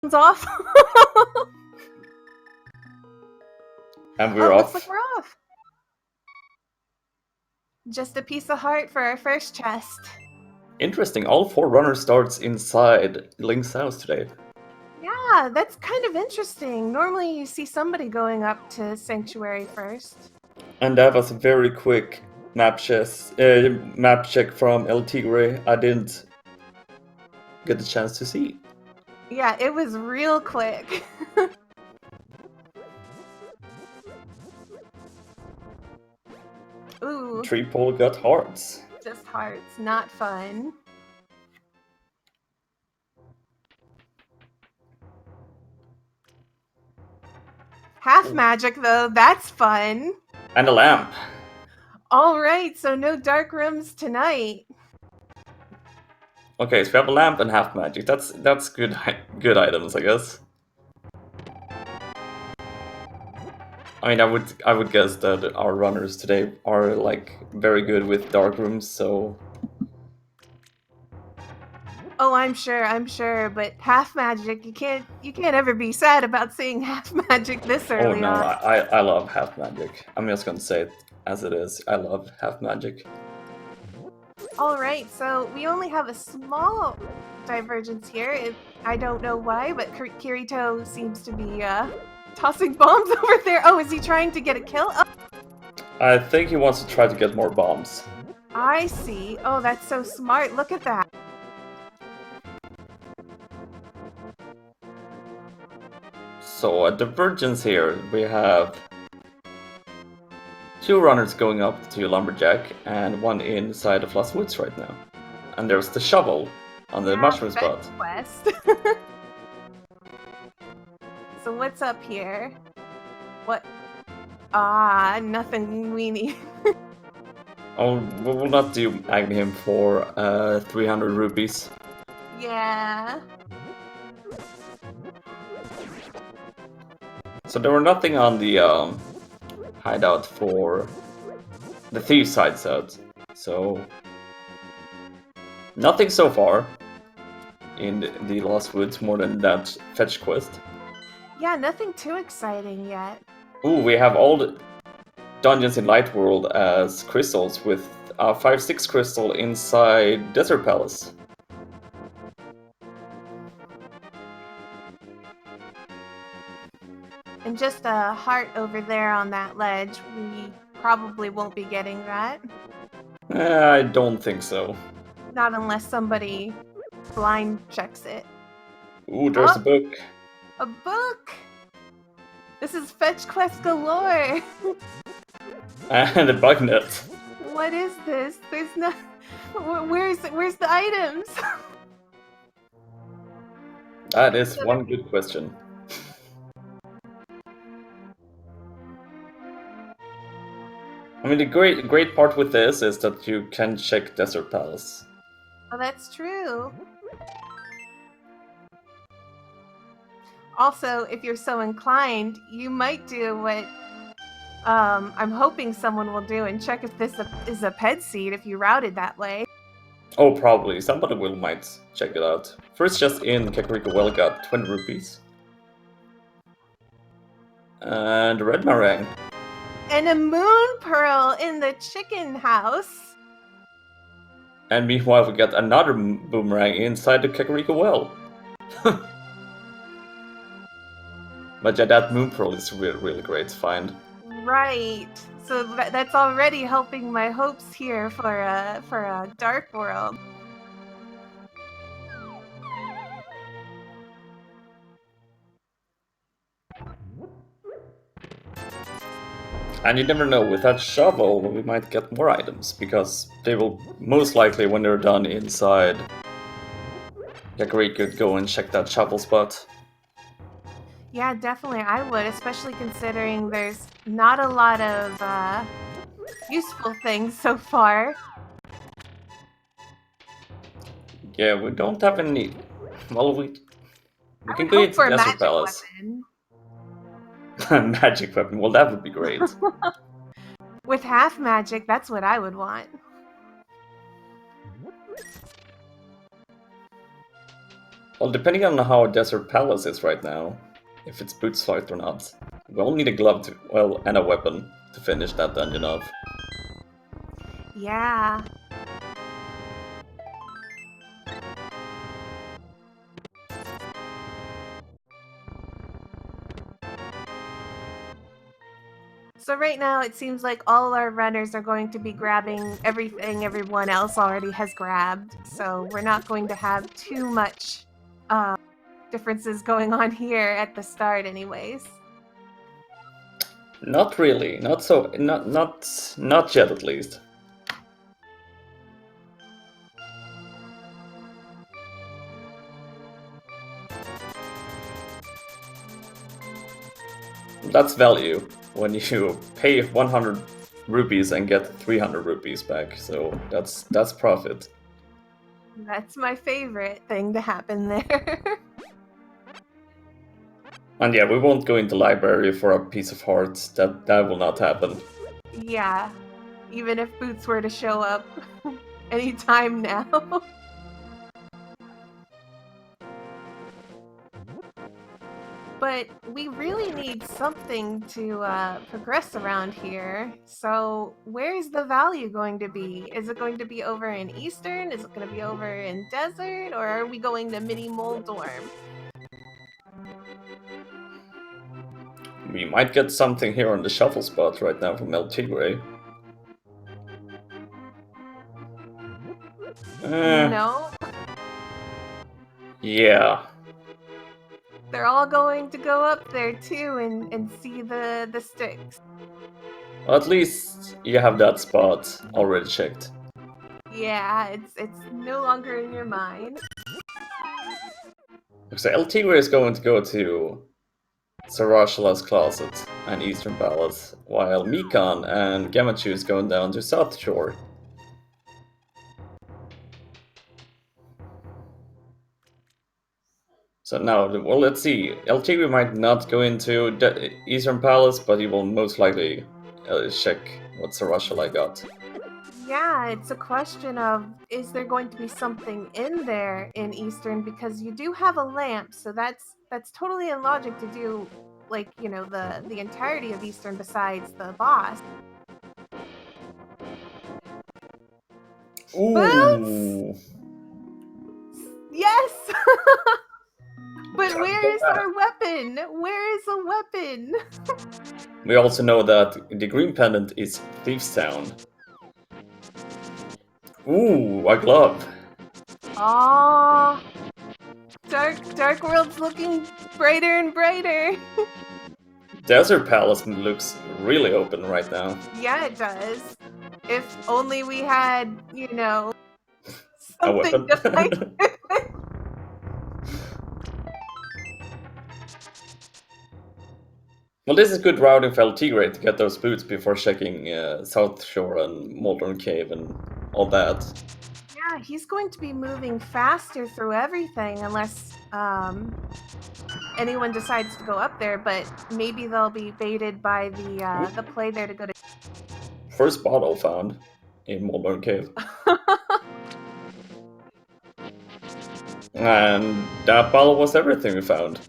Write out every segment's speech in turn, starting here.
It's off. And we're off. Looks like we're off. Just a piece of heart for our first chest. Interesting, all 4 runners starts inside Link's house today. Yeah, that's kind of interesting. Normally you see somebody going up to Sanctuary first. And that was a very quick map check from El Tigre. I didn't get the chance to see. Yeah, it was real quick. Ooh. 3 pole got hearts. Just hearts, not fun. Half magic though, that's fun. And a lamp. Alright, so no dark rooms tonight. Okay, so we have a lamp and half magic. That's good items, I guess. I mean, I would guess that our runners today are like very good with dark rooms, so. Oh, I'm sure, but half magic, you can't ever be sad about seeing half magic this early Oh no, on. I love half magic. I'm just gonna say it as it is. I love half magic. Alright, so we only have a small divergence here. I don't know why, but Kirito seems to be tossing bombs over there. Oh, is he trying to get a kill? Oh. I think he wants to try to get more bombs. I see. Oh, that's so smart. Look at that. So a divergence here. We have 2 runners going up to Lumberjack and 1 inside of Lost Woods right now. And there's the shovel on the mushroom spot. Quest. So what's up here? What? Ah, nothing we need. Oh, we will not do Agni him for 300 rupees. Yeah. So there were nothing on the hideout for the Thieves side set. So nothing so far in the Lost Woods more than that fetch quest. Yeah, nothing too exciting yet. Ooh, we have all the dungeons in Light World as crystals with 5-6 crystal inside Desert Palace. And just a heart over there on that ledge. We probably won't be getting that. I don't think so. Not unless somebody blind checks it. Ooh, there's a book. A book! This is fetch quest galore! And a bug net. What is this? There's no... Where's the items? That is one good question. I mean, the great part with this is that you can check Desert Palace. Oh, that's true. Also, if you're so inclined, you might do what I'm hoping someone will do and check if this is a ped seed if you routed that way. Oh, probably. Somebody might check it out. First just in, Kakariko Well got 20 rupees. And a red meringue. And a moon pearl in the chicken house. And meanwhile we got another boomerang inside the Kakariko Well. But yeah, that moon pearl is really great to find. Right. So that's already helping my hopes here for a dark world. And you never know, with that shovel we might get more items, because they will most likely, when they're done inside, Kakariko could go and check that shovel spot. Yeah, definitely I would, especially considering there's not a lot of useful things so far. Yeah, we don't have any... Well, we can go into the Desert Palace. Magic weapon, well that would be great. With half magic, that's what I would want. Well, depending on how Desert Palace is right now, if it's boots fight or not, we'll need a glove to, well, and a weapon to finish that dungeon off. Yeah. So right now it seems like all our runners are going to be grabbing everything everyone else already has grabbed. So we're not going to have too much differences going on here at the start anyways. Not really. Not yet at least. That's value when you pay 100 rupees and get 300 rupees back. So that's profit. That's my favorite thing to happen there. And yeah, we won't go into library for a piece of heart. That will not happen. Yeah. Even if Boots were to show up anytime now. But we really need something to progress around here. So where's the value going to be? Is it going to be over in Eastern? Is it going to be over in Desert? Or are we going to Mini Moldorm? We might get something here on the shuffle spot right now from El Tigre. No. Yeah. They're all going to go up there too and see the sticks. Well, at least you have that spot already checked. Yeah, it's no longer in your mind. So El Tigre is going to go to Sarashala's Closet and Eastern Palace, while Mikan and Gamachu is going down to South Shore. So now, well, let's see. El Tigre might not go into Eastern Palace, but he will most likely check what Sarashala got. Yeah, it's a question of, is there going to be something in there in Eastern, because you do have a lamp, so that's totally illogic to do, like, you know, the entirety of Eastern besides the boss. Ooh. Boots! Yes! But where is our weapon? Where is a weapon? We also know that the green pendant is Thieves Town. Ooh, a glove. Aww. Dark World's looking brighter and brighter. Desert Palace looks really open right now. Yeah, it does. If only we had, you know, A something weapon. to fight with. Well, this is good routing for El Tigre to get those boots before checking South Shore and Molten Cave and all that. Yeah, he's going to be moving faster through everything unless anyone decides to go up there, but maybe they'll be baited by the play there to go to. First bottle found in Molten Cave. And that bottle was everything we found.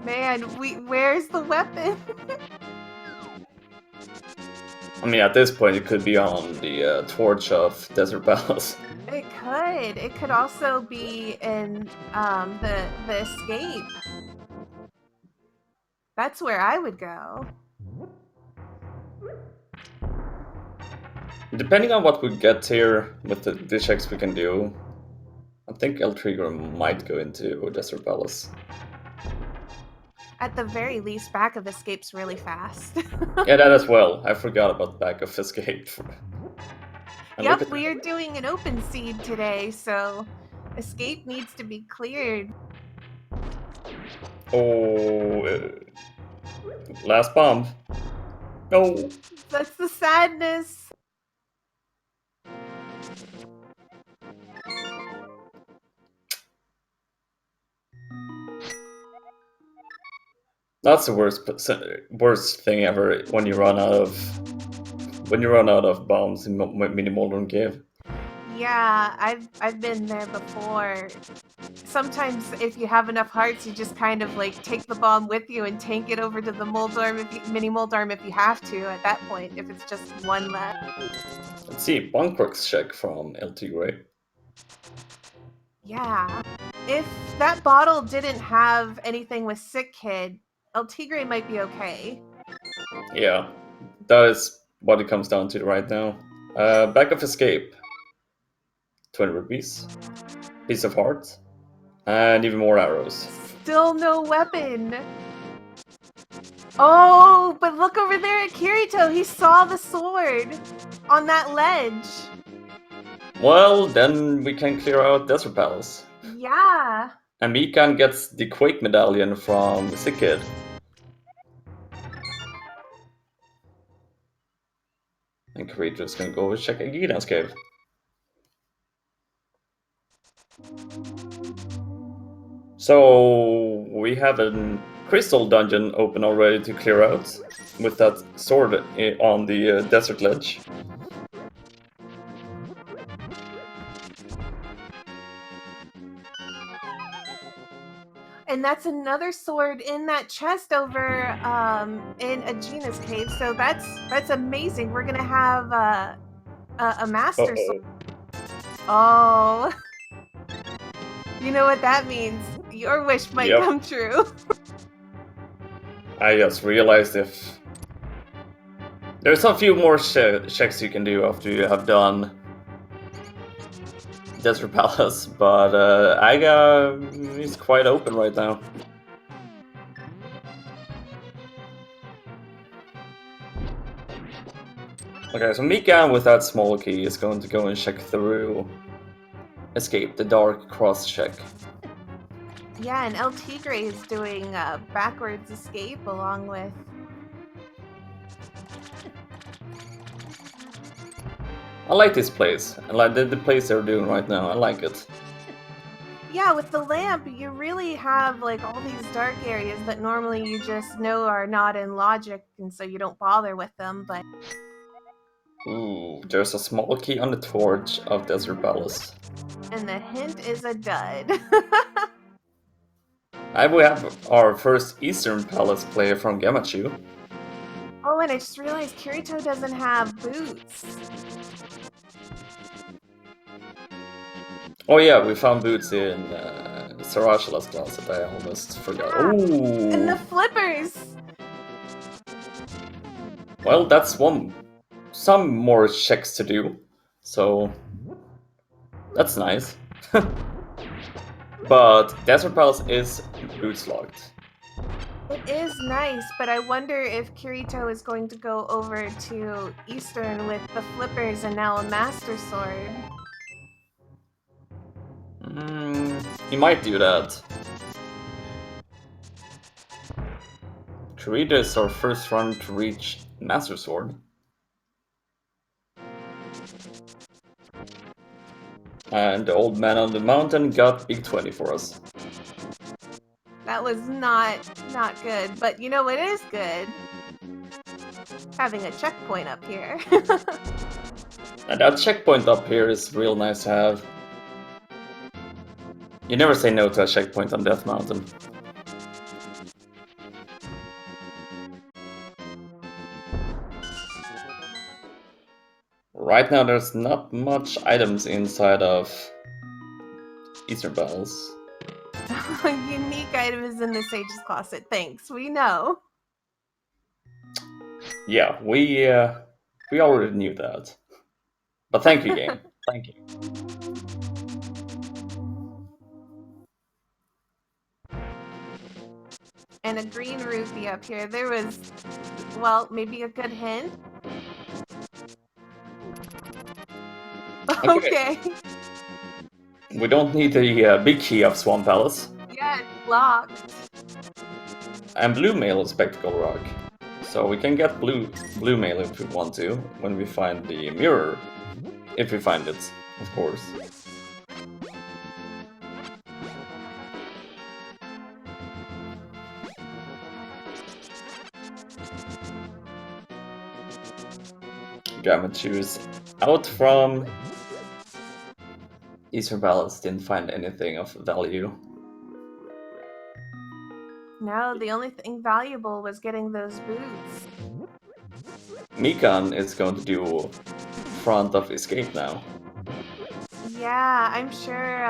Man, where's the weapon? I mean, at this point, it could be on the torch of Desert Palace. It could. It could also be in the escape. That's where I would go. Depending on what we get here with the checks we can do, I think El Trigger might go into Desert Palace. At the very least, back of escapes really fast. Yeah, that as well. I forgot about back of escape. And yep, we are doing an open seed today, so escape needs to be cleared. Oh, last bomb. No. That's the sadness. That's the worst thing ever when you run out of bombs in Mini Molten Cave. Yeah, I've been there before. Sometimes if you have enough hearts, you just kind of like take the bomb with you and tank it over to the Moldorm mini Moldorm if you have to at that point, if it's just one left. Let's see, Bunkworks check from LT Gray. Yeah. If that bottle didn't have anything with Sick Kid, El Tigre might be okay. Yeah, that is what it comes down to right now. Back of Escape, 20 rupees, piece of heart, and even more arrows. Still no weapon. Oh, but look over there at Kirito. He saw the sword on that ledge. Well, then we can clear out Desert Palace. Yeah. And Mikan gets the Quake Medallion from Sick Kid. And Kirito's gonna go check Agita's cave. So we have a crystal dungeon open already to clear out with that sword on the desert ledge. And that's another sword in that chest over in Agina's cave. So that's amazing. We're gonna have a master sword. Oh, you know what that means? Your wish might Yep. come true. I just realized if there's a few more checks you can do after you have done Desert Palace, but Aga is quite open right now. Okay, so Mika with that small key is going to go and check through Escape, the dark cross check. Yeah, and El Tigre is doing backwards escape along with. I like this place. I like the place they're doing right now. I like it. Yeah, with the lamp, you really have like all these dark areas that normally you just know are not in logic, and so you don't bother with them. But Ooh, there's a small key on the torch of Desert Palace. and the hint is a dud. We have our first Eastern Palace player from Gamachu. Oh, and I just realized Kirito doesn't have boots. Oh yeah, we found boots in Sarashala's closet. I almost forgot. Yeah. Ooh. And the flippers. Well, that's some more checks to do. So that's nice. But Desert Palace is boots locked. It is nice, but I wonder if Kirito is going to go over to Eastern with the flippers and now a Master Sword. He might do that. Kurita is our first run to reach Master Sword. And the old man on the mountain got big 20 for us. That was not good, but you know what is good? Having a checkpoint up here. And that checkpoint up here is real nice to have. You never say no to a checkpoint on Death Mountain. Right now there's not much items inside of Eastern Battles. Unique item is in the Sage's Closet. Thanks, we know. Yeah, we already knew that. But thank you, game. Thank you. And a green rupee up here. There was, well, maybe a good hint. Okay. We don't need the big key of Swamp Palace. Yeah, it's locked. And blue mail is Spectacle Rock. So we can get blue mail if we want to, when we find the mirror. If we find it, of course. Gamachu's out from Eastern Palace didn't find anything of value. No, the only thing valuable was getting those boots. Mikan is going to do front of escape now. Yeah, I'm sure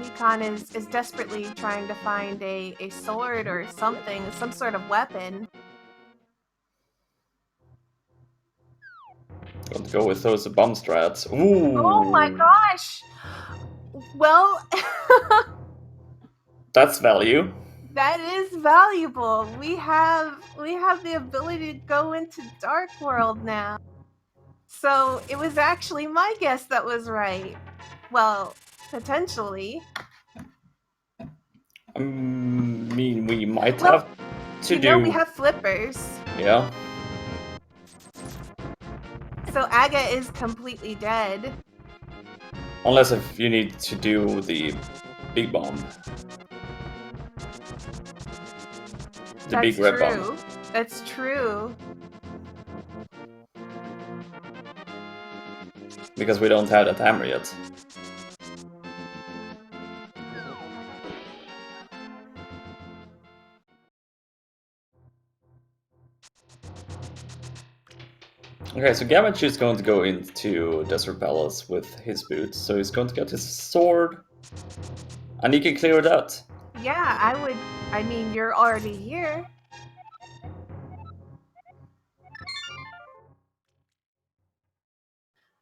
Nikon is desperately trying to find a sword or something, some sort of weapon. Going to go with those bomb strats. Oh my Ooh, gosh! Well, that's value. that is valuable. We have the ability to go into Dark World now. So it was actually my guess that was right. Well, potentially. I mean, we might Well, have to you know we do. have flippers. Yeah, So Aga is completely dead. unless if you need to do the big bomb, the big That's red bomb, true. That's true. because we don't have that hammer yet. Okay, so Gamachu is going to go into Desert Palace with his boots, so he's going to get his sword, and he can clear it out. Yeah, I mean, you're already here.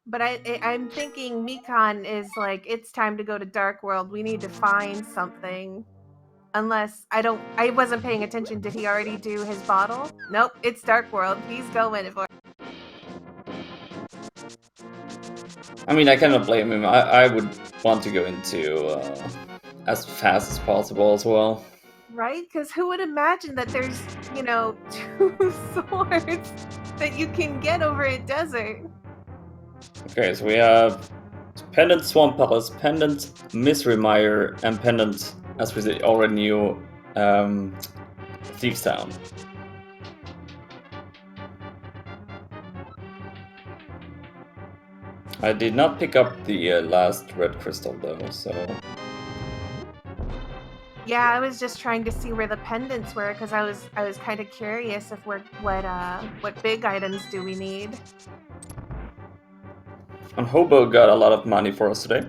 But I'm thinking Mikan is like, it's time to go to Dark World. We need to find something. Unless I wasn't paying attention. Did he already do his bottle? Nope, it's Dark World. He's going for I mean, I cannot blame him. I would want to go into as fast as possible as well. right? Because who would imagine that there's, two swords that you can get over a desert? Okay, so we have Pendant Swamp Palace, Pendant Misery Mire, and Pendant, as we already knew, Thieves Town. I did not pick up the last red crystal though, so Yeah, I was just trying to see where the pendants were because I was kind of curious if what big items do we need. and Hobo got a lot of money for us today.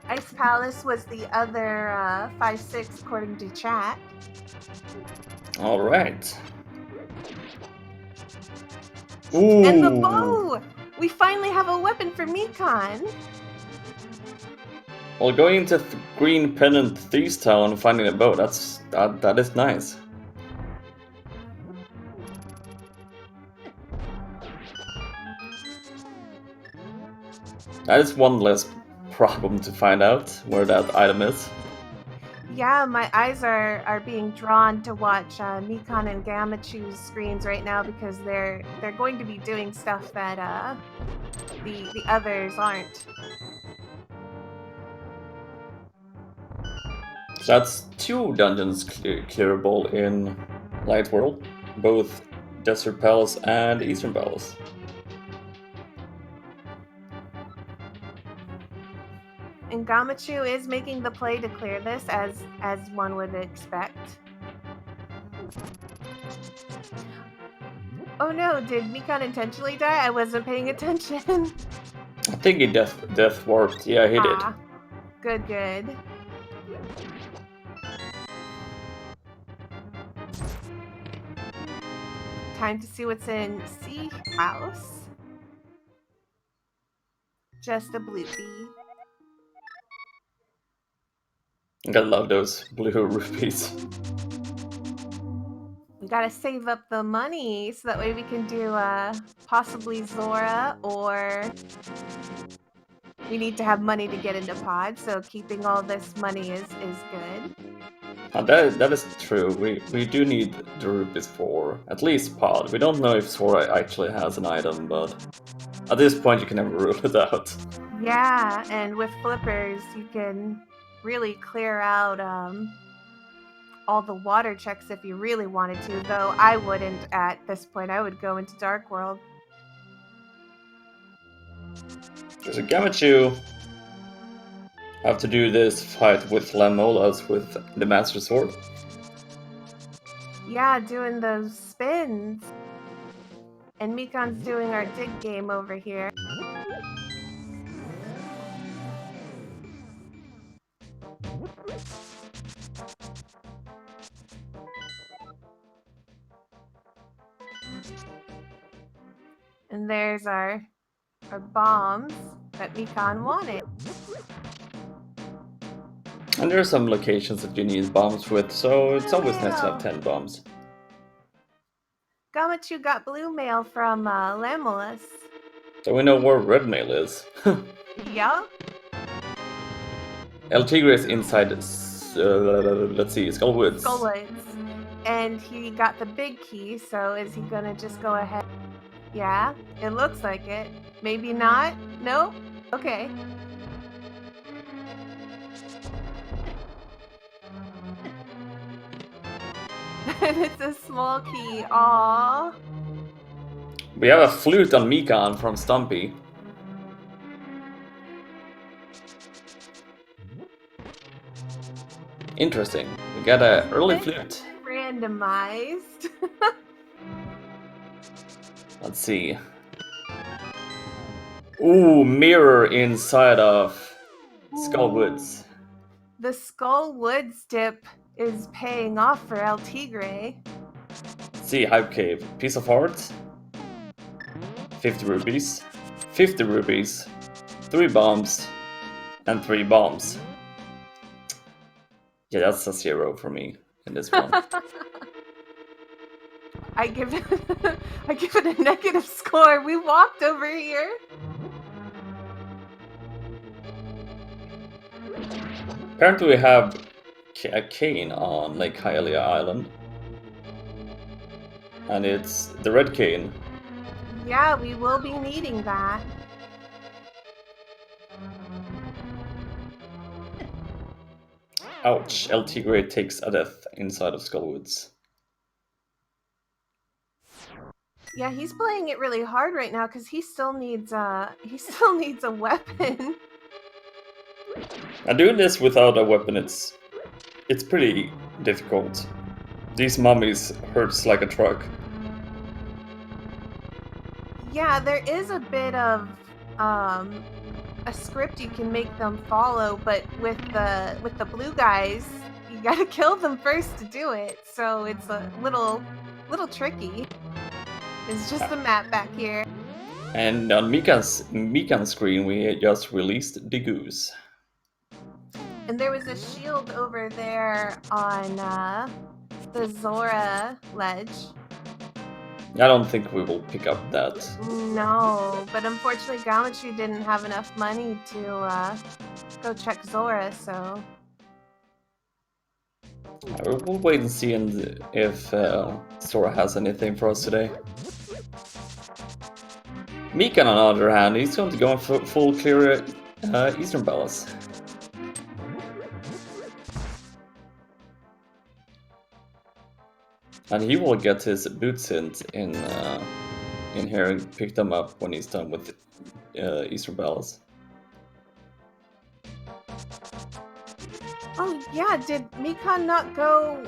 Ice Palace was the other 5-6 according to chat. All right. And the Ooh. bow! We finally have a weapon for Mikan. Well, going into Green Pendant Thieves Town and finding a bow, that is nice. That is one less problem to find out where that item is. Yeah, my eyes are being drawn to watch Mikan and Gamachu's screens right now because they're going to be doing stuff that the others aren't. So that's two dungeons clearable in Light World, both Desert Palace and Eastern Palace. And Gamachu is making the play to clear this as one would expect. Oh no, did Mikan intentionally die? I wasn't paying attention. I think he death warped. Yeah, he did. Good, good. Time to see what's in Sea House. Just a bloopy. I gotta love those blue rupees. We gotta save up the money so that way we can do possibly Zora, or we need to have money to get into Pod, so keeping all this money is good. That is true. We do need the rupees for at least Pod. We don't know if Sora actually has an item, but at this point you can never rule it out. Yeah, and with flippers you can really clear out all the water checks if you really wanted to, though I wouldn't at this point. I would go into Dark World. There's a Gamachu. Have to do this fight with Lamolas with the Master Sword. Yeah, doing those spins. And Mikan's doing our dig game over here. And there's our bombs that Mikan wanted. And there are some locations that you need bombs with, so it's always nice to have Mail. 10 bombs. Gamachu got blue mail from Lamulus. So we know where red mail is. Yup. El Tigre is inside, let's see, Skullwoods. Skullwoods. And he got the big key, so is he gonna just go ahead? Yeah, it looks like it. Maybe not? Nope? Okay. It's a small key. Aww. We have a flute on Mikan from Stumpy. Interesting. We got an early flute. Randomized. Let's see. Ooh, mirror inside of Skullwoods. The Skullwoods dip is paying off for El Tigre. Let's see, Hype Cave. Piece of heart. 50 rupees. 50 rupees. 3 bombs. And 3 bombs. Yeah, that's a 0 for me in this one. I give it a negative score. We walked over here. Apparently we have a cane on Lake Hylia Island. And it's the red cane. Yeah, we will be needing that. Ouch, El Tigre takes a death inside of Skullwoods. Yeah, he's playing it really hard right now because he still needs a weapon. And doing this without a weapon, it's pretty difficult. These mummies hurts like a truck. Yeah, there is a bit of a script you can make them follow, but with the blue guys, you gotta kill them first to do it. So it's a little tricky. It's just the map back here. And on Mikan's screen, we just released the goose. And there was a shield over there on the Zora ledge. I don't think we will pick up that. No, but unfortunately Gamachi didn't have enough money to go check Zora, so... We'll wait and see if Sora has anything for us today. Mikan, on the other hand, he's going to go in full clear Eastern Palace. And he will get his boots hint in here and pick them up when he's done with Eastern Palace. Oh yeah, did Mikan not go...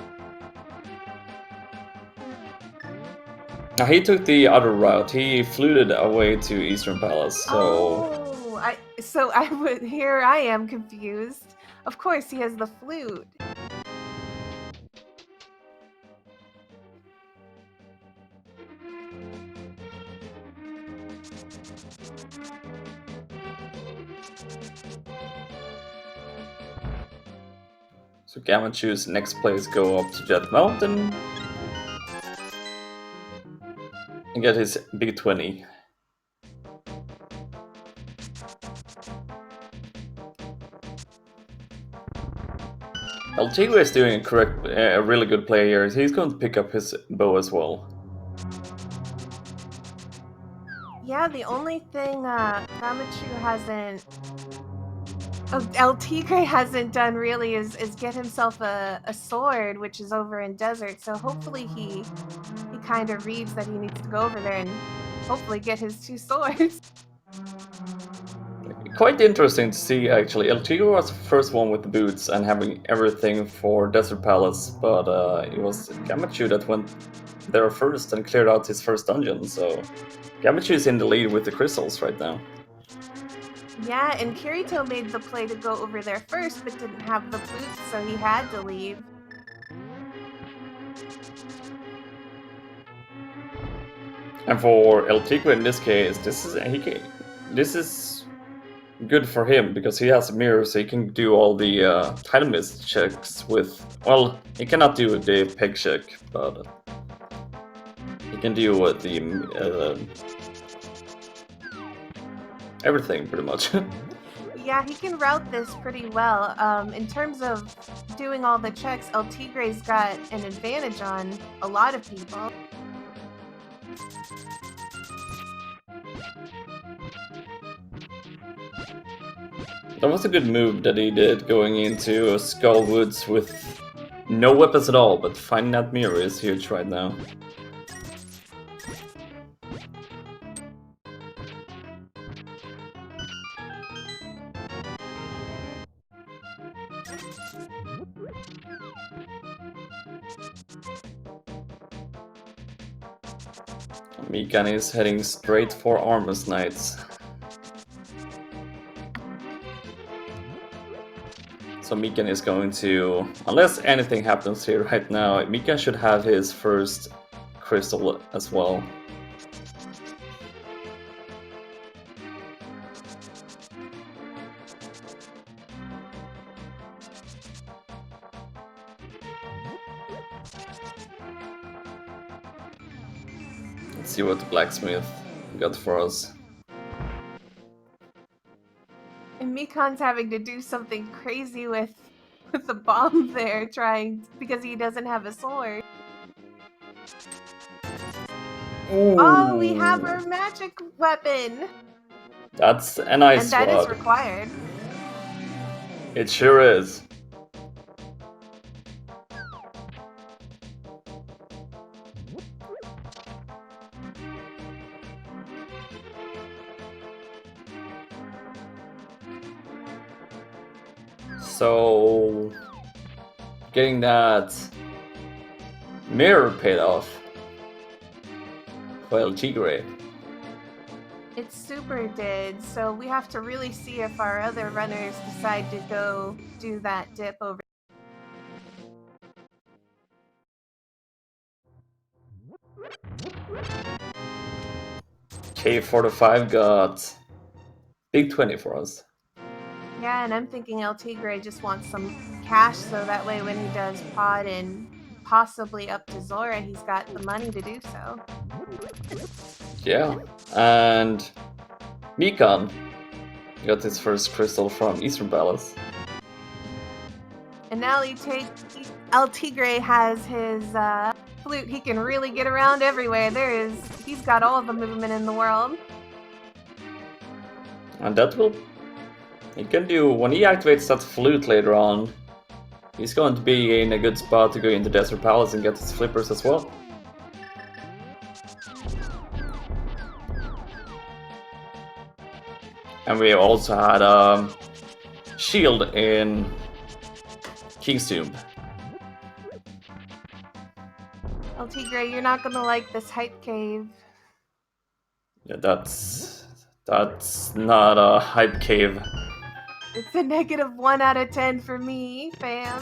Now he took the other route. He fluted away to Eastern Palace, so... Oh, here I am confused. Of course, he has the flute. So Gamachu's next place go up to Jet Mountain and get his big 20. El Tigre is doing a really good play here. He's going to pick up his bow as well. Yeah, the only thing Gamachu hasn't... Oh, El Tigre hasn't done really is get himself a sword, which is over in Desert. So hopefully he kind of reads that he needs to go over there and hopefully get his 2 swords. quite interesting to see, actually. El Tigre was the first one with the boots and having everything for Desert Palace, but it was Gamachu that went there first and cleared out his first dungeon, so Gamachu is in the lead with the crystals right now. Yeah, and Kirito made the play to go over there first, but didn't have the boots, so he had to leave. And for El Tigre in this case, this is good for him because he has a mirror, so he can do all the title miss checks with. Well, he cannot do the peg check, but he can do the everything pretty much. Yeah, he can route this pretty well. In terms of doing all the checks, El Tigre's got an advantage on a lot of people. That was a good move that he did, going into Skull Woods with no weapons at all, but finding that mirror is huge right now. Mikan is heading straight for Armor's Knights. So Mikan is going to, unless anything happens here right now, Mikan should have his first crystal as well. Let's see what the blacksmith got for us. And Mikan's having to do something crazy with the bomb there, because he doesn't have a sword. Ooh. Oh, we have our magic weapon! That's a nice And that sword. is required. It sure is. So, getting that mirror paid off for El Tigre. It super did, so we have to really see if our other runners decide to go do that dip over. K45 got big 20 for us. Yeah, and I'm thinking El Tigre just wants some cash, so that way when he does pod and possibly up to Zora, he's got the money to do so. Yeah, and Mikan got his first crystal from Eastern Palace. And now El Tigre has his flute. He can really get around everywhere. He's got all the movement in the world. And that will, he can do, when he activates that flute later on, he's going to be in a good spot to go into Desert Palace and get his flippers as well. And we also had a shield in King's Tomb. El Tigre, you're not gonna like this hype cave. Yeah, that's not a hype cave. It's a -1 out of 10 for me, fam.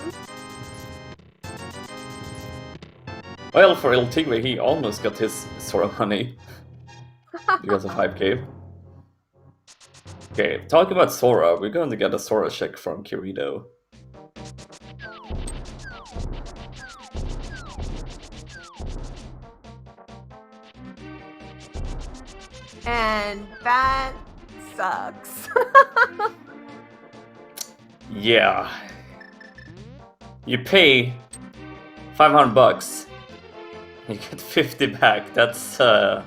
Well, for El Tigre, he almost got his Sora money because of hype cave. Okay, talking about Sora, we're going to get a Sora check from Kirito. And that sucks. Yeah. You pay 500 bucks. You get 50 back. That's yeah.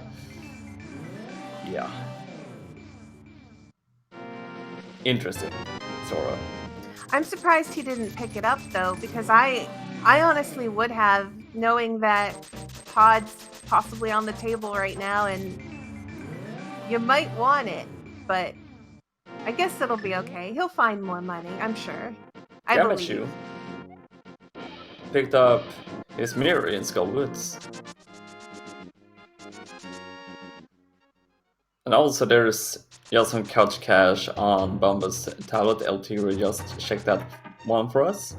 Interesting, Sora. I'm surprised he didn't pick it up though, because I honestly would have, knowing that Pod's possibly on the table right now and you might want it, but I guess it'll be okay. He'll find more money, I'm sure. I believe. Gamachu picked up his mirror in Skull Woods. And also there's just some couch cash on Bumba's tablet. LT just check that one for us.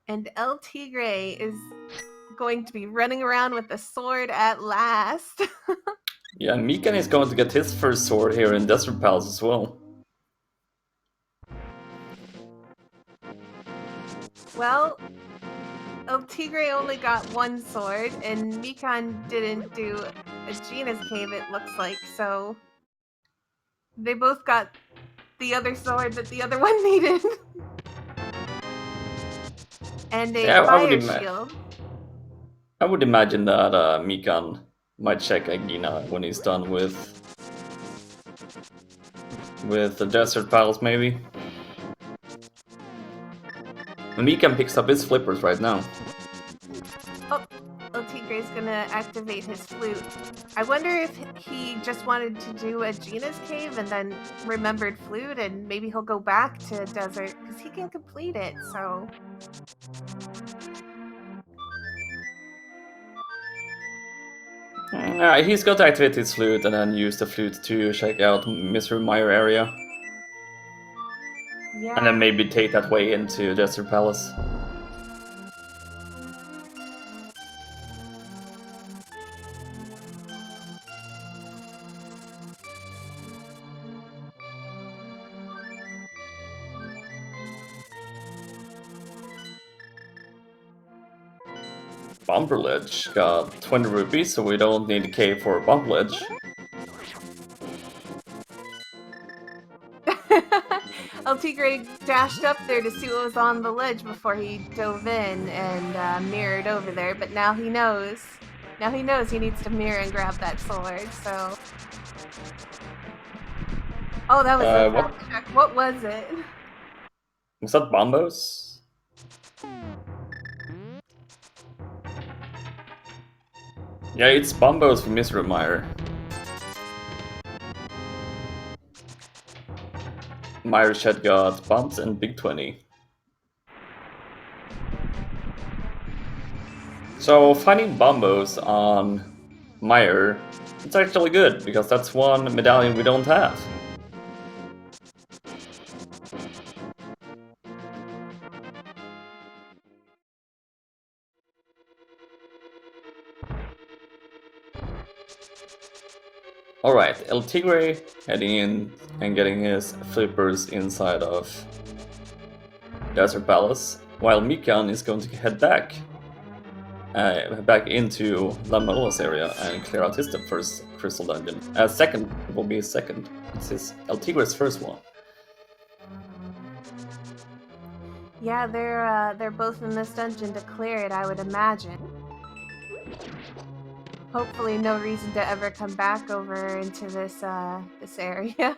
And El Tigre is going to be running around with a sword at last. Yeah, and Mikan is going to get his first sword here in Desert Palace as well. Well, El Tigre only got one sword, and Mikan didn't do a Gina's cave, it looks like, so they both got the other sword that the other one needed. And a Yeah, fire shield. I would imagine that Mikan might check Agina when he's done with the Desert Palace, maybe. And Mikan picks up his flippers right now. Oh, El Tigre's gonna activate his flute. I wonder if he just wanted to do a Gina's cave and then remembered flute, and maybe he'll go back to desert because he can complete it. So He's going to activate his flute and then use the flute to check out Mr. Meyer area. yeah. And then maybe take that way into Desert Palace. Bumper Ledge got 20 rupees, so we don't need a cave for a Bumper Ledge. El Tigre dashed up there to see what was on the ledge before he dove in and mirrored over there, but now he knows. Now he knows he needs to mirror and grab that sword, so... Oh, that was a fact check. What was it? Was that Bombos? Yeah, it's Bombos from Mr. Meyer. Meyer Shed got bumps and Big 20. So finding Bombos on Meyer, it's actually good, because that's one medallion we don't have. Alright, El Tigre heading in and getting his flippers inside of Desert Palace, while Mikan is going to head back into La Mola's area and clear out his first crystal dungeon. Second, it will be his second. It's his El Tigre's first one. Yeah, they're both in this dungeon to clear it, I would imagine. Hopefully no reason to ever come back over into this this area.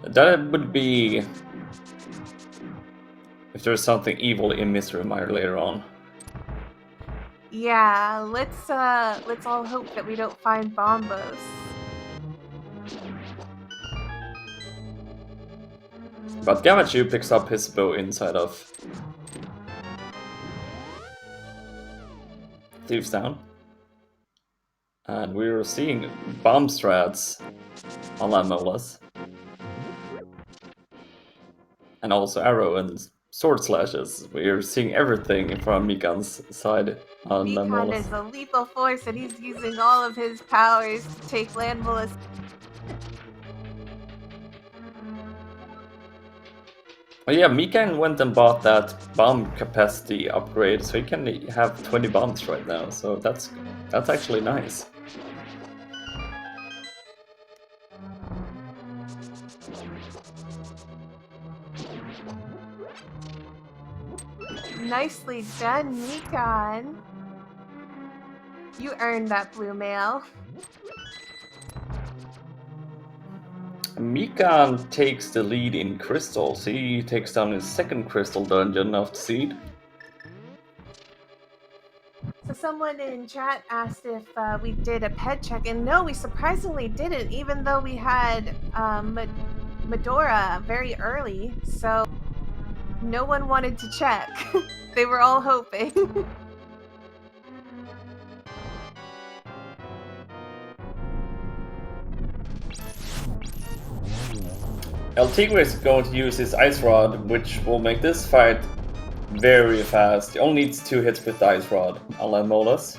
That would be if there's something evil in Mr. Meyer later on. Yeah, let's all hope that we don't find Bombos. But Gamachu picks up his bow inside of Thieves Town. And we're seeing bomb strats on Lamolas. And also arrow and sword slashes. We're seeing everything from Mikan's side on Mikan Lamolas. is a lethal force and he's using all of his powers to take Landmola's. Oh yeah, Mikan went and bought that bomb capacity upgrade, so he can have 20 bombs right now, so that's actually nice. Nicely done, Mikan. You earned that blue mail. Mikan takes the lead in crystals. He takes down his second crystal dungeon of the seed. So someone in chat asked if we did a pet check, and no, we surprisingly didn't, even though we had Medora very early. So no one wanted to check. They were all hoping. El Tigre is going to use his Ice Rod, which will make this fight very fast. He only needs 2 hits with the Ice Rod, unlike Molas.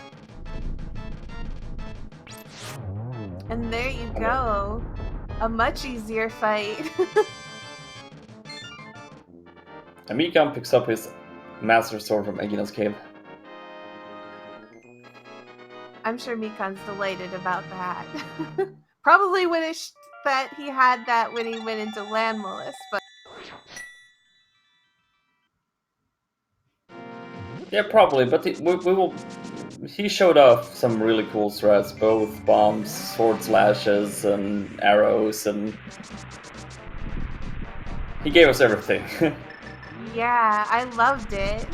And there you go. A much easier fight. And Mikan picks up his Master Sword from Egina's cave. I'm sure Mikan's delighted about that. Probably wished that he had that when he went into Landmolus, but yeah, probably, but he showed off some really cool threats, both bombs, sword slashes, and arrows, and he gave us everything. yeah, I loved it.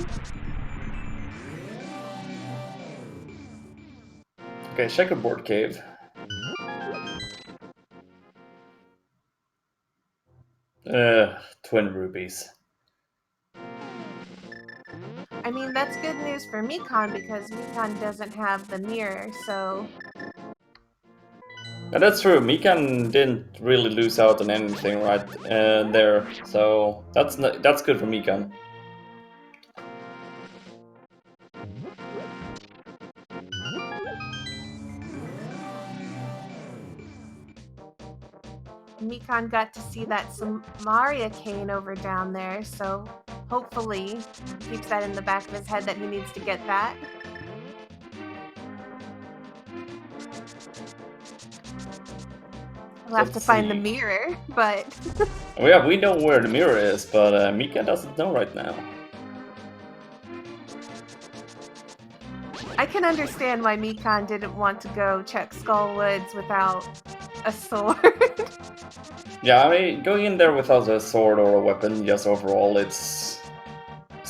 Okay, checkerboard cave. Twin rubies. I mean, that's good news for Mikan because Mikan doesn't have the mirror, so... And that's true, Mikan didn't really lose out on anything right there, so that's good for Mikan. Mikan got to see that Samaria cane over down there, so hopefully keeps that in the back of his head that he needs to get that. We'll have to find the mirror, but... Oh yeah, we know where the mirror is, but Mikan doesn't know right now. I can understand why Mikan didn't want to go check Skull Woods without a sword. Yeah, I mean, going in there without a sword or a weapon, just overall, it's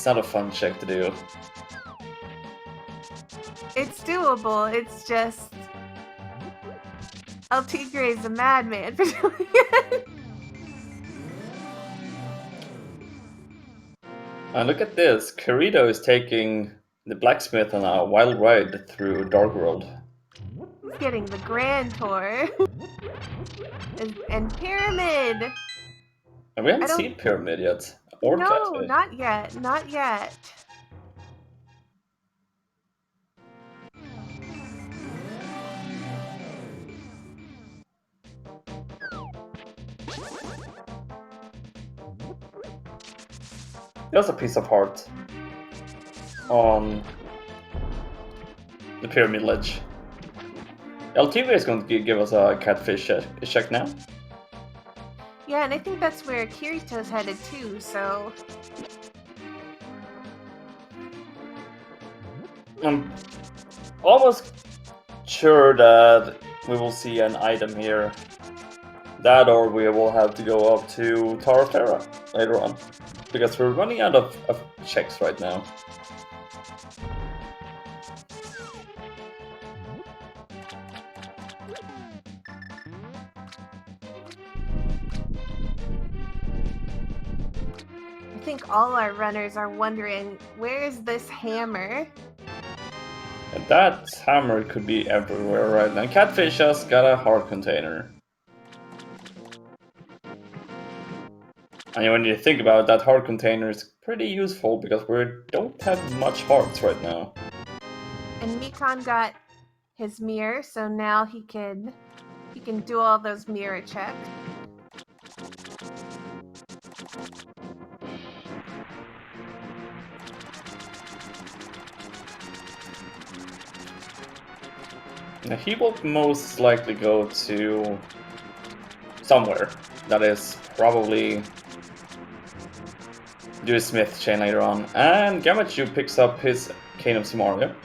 not a fun check to do. It's doable, it's just... El Tigre is a madman for doing it. And look at this, Kirito is taking the blacksmith on a wild ride through Dark World. He's getting the grand tour. and Pyramid! And we haven't seen Pyramid yet. Or no, Cafe. not yet, not yet. There's a piece of heart on the pyramid ledge. LTV is going to give us a catfish check now. Yeah, and I think that's where Kirito's headed too, so... I'm almost sure that we will see an item here. That or we will have to go up to Tower of Terra later on. Because we're running out of checks right now. I think all our runners are wondering, where is this hammer? And that hammer could be everywhere right now. Catfish has got a heart container. And when you think about it, that heart container is pretty useful because we don't have much hearts right now. And Mikan got his mirror, so now he can do all those mirror checks. Now he will most likely go to somewhere that is probably do a Smith chain later on. And Gamachu picks up his Cane of Samaria.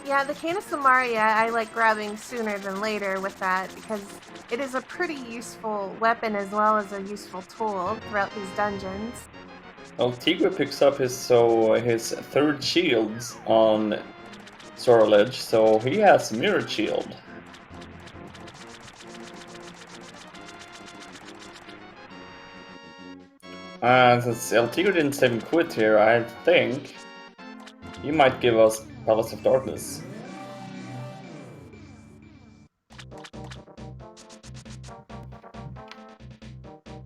Yeah, the Cane of Samaria I like grabbing sooner than later with that because it is a pretty useful weapon as well as a useful tool throughout these dungeons. Well, Tigre picks up his third shield on Sorrel, so he has Mirror Shield. And since El Tigre didn't save him quit here, I think he might give us Palace of Darkness.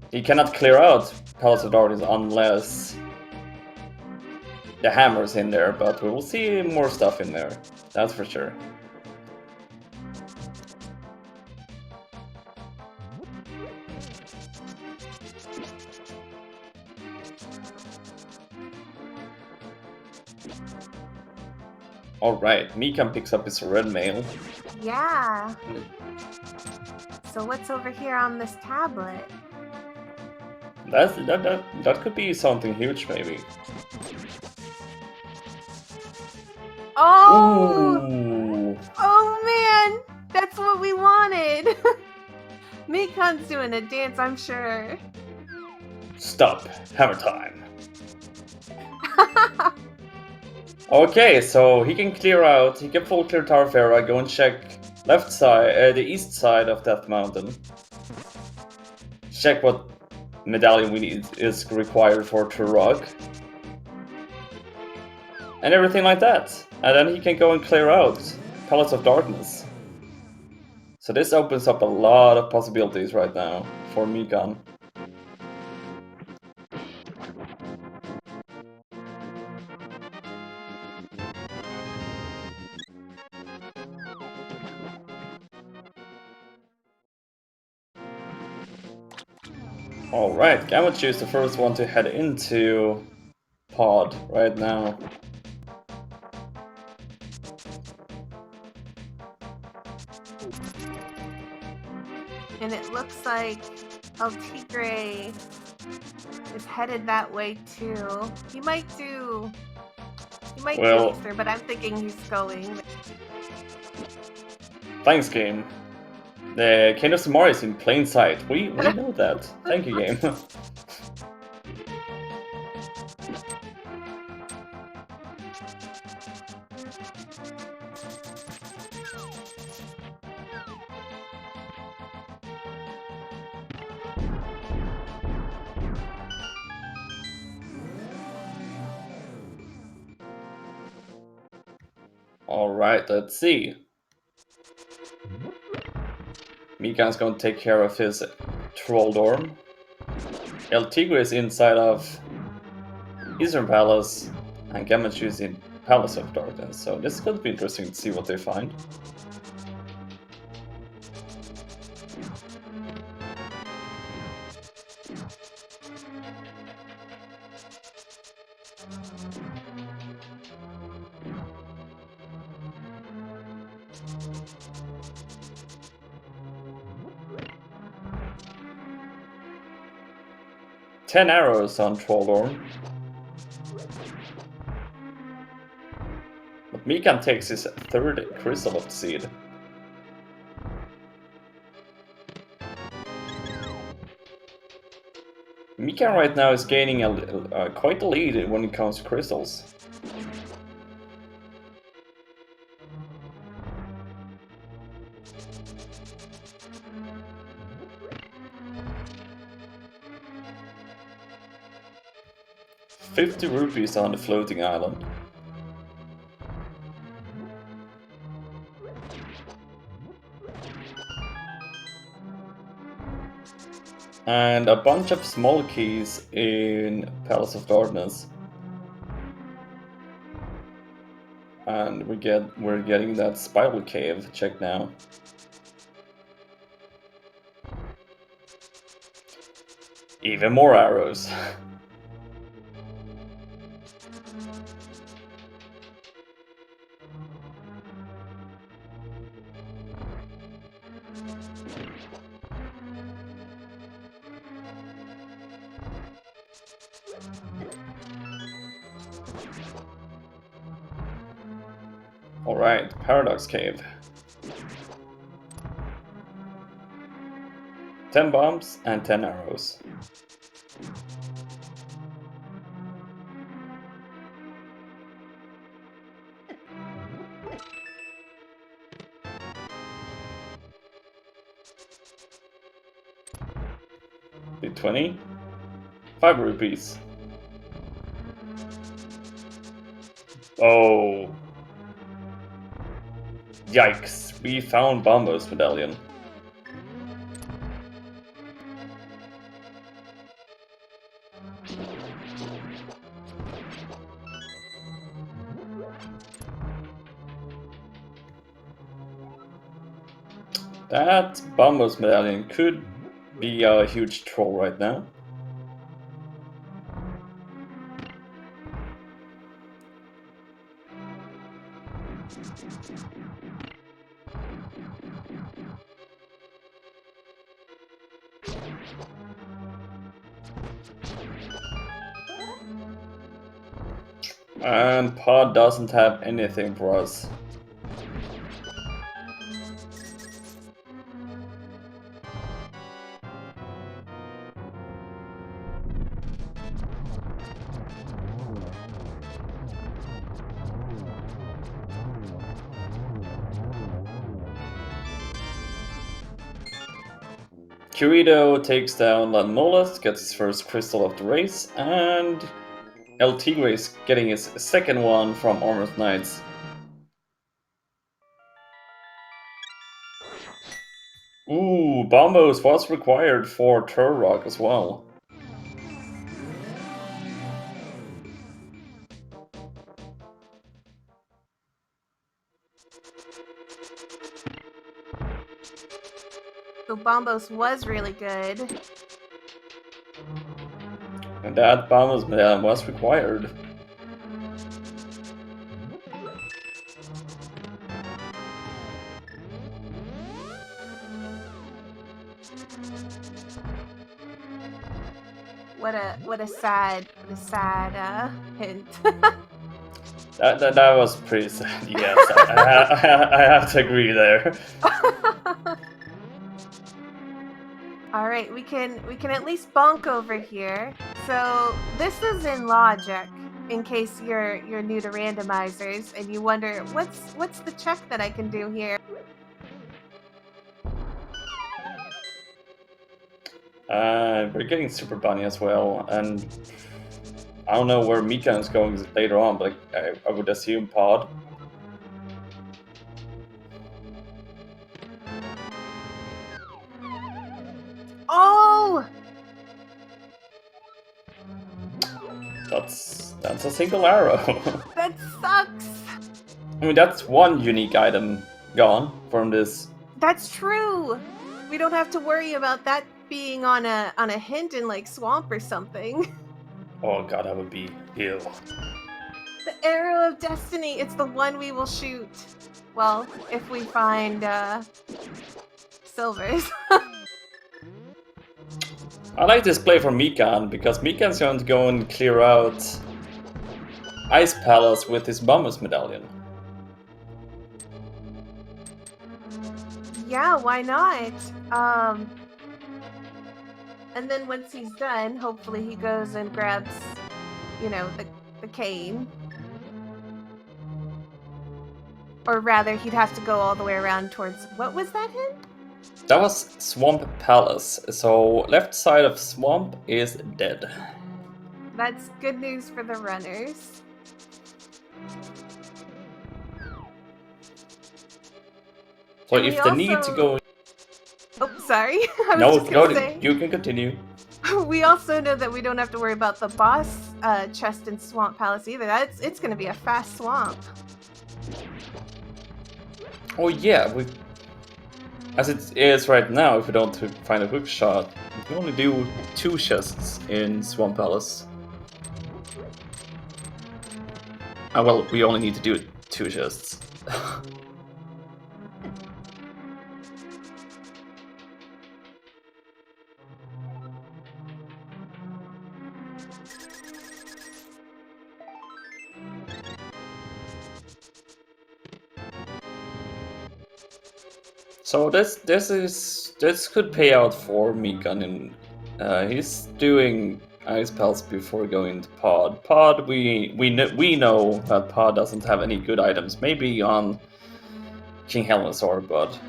He cannot clear out Palace of Darkness unless the hammer's in there, but we will see more stuff in there, that's for sure. Alright, Mikan picks up his red mail. Yeah. So what's over here on this tablet? That could be something huge, maybe. Oh! Ooh. Oh man! That's what we wanted! Mikan's doing a dance, I'm sure. Stop. Hammer time. Okay, so he can clear out, he can full clear Tarfera, go and check left side, the east side of Death Mountain. Check what medallion we need is required for Turok. And everything like that. And then he can go and clear out Palace of Darkness. So this opens up a lot of possibilities right now for Mikan. Alright, Gamachu is the first one to head into Pod right now. And it looks like El Tigre is headed that way too. He might do Easter, but I'm thinking he's going. Thanks, game. The Cane of Samari is in plain sight. We know that. Thank you, game. Alright, let's see. Mikan's going to take care of his Trolldorm. El Tigre is inside of Eastern Palace, and Gamachu is in Palace of Darkness, so this is going to be interesting to see what they find. Ten arrows on Trolldorm. But Mikan takes his third Crystal of the Seed. Mikan right now is gaining quite a lead when it comes to crystals. $50 rupees on the floating island. And a bunch of small keys in Palace of Darkness. And we're getting that spiral cave check now. Even more arrows. Alright, Paradox Cave. 10 bombs and 10 arrows. Did 20? 5 rupees. Oh. Yikes, we found Bombo's medallion. That Bombo's medallion could be a huge troll right now. And Pod doesn't have anything for us. Curito takes down Lanmolas, gets his first crystal of the race, and El Tigre is getting his second one from Armored Knights. Ooh, Bombos was required for Turrock as well. So Bombos was really good. And that Bombos medallion was required. What a sad hint. That was pretty sad. Yes, I have to agree there. All right, we can at least bonk over here. So this is in logic, in case you're new to randomizers and you wonder what's the check that I can do here. We're getting Super Bunny as well, and I don't know where Mika is going later on, but I would assume Pod. Oh! That's a single arrow. That sucks! I mean, that's one unique item gone from this. That's true! We don't have to worry about that being on a hint in like swamp or something. Oh god, that would be ew. The arrow of destiny, it's the one we will shoot. Well, if we find silvers. I like this play for Mikan, because Mikan's going to go and clear out Ice Palace with his Bombus medallion. Yeah, why not? And then once he's done, hopefully he goes and grabs, you know, the cane. Or rather, he'd have to go all the way around towards... What was that hint? That was Swamp Palace, so left side of Swamp is dead. That's good news for the runners. So And if they need to go... Oh, sorry. I was No, just gonna say, you can continue. we also know that we don't have to worry about the boss chest in Swamp Palace either. It's going to be a fast swamp. Oh yeah, as it is right now, if we don't find a hook shot, we can only do 2 chests in Swamp Palace. Well, we only need to do 2 chests. So this could pay out for Mikan, and he's doing ice pals before going to Pod. Pod, we know that Pod doesn't have any good items. Maybe on King Helmasaur, but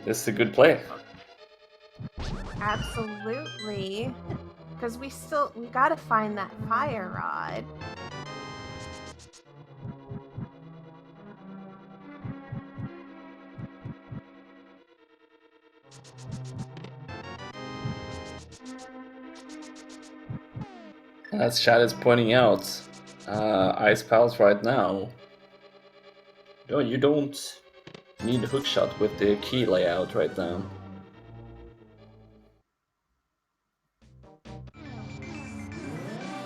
this is a good play. Absolutely. Because we gotta find that fire rod. As Chad is pointing out, ice pals right now. No, you don't need a hookshot with the key layout right now.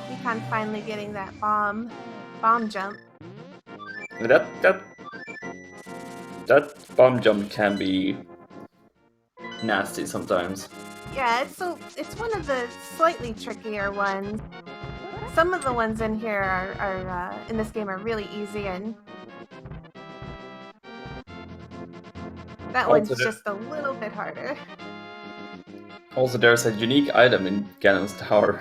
Mikan finally getting that bomb jump. That bomb jump can be nasty sometimes. Yeah, it's one of the slightly trickier ones. Some of the ones in here are in this game are really easy, and that Also, one's just a little bit harder. also there's a unique item in Ganon's tower.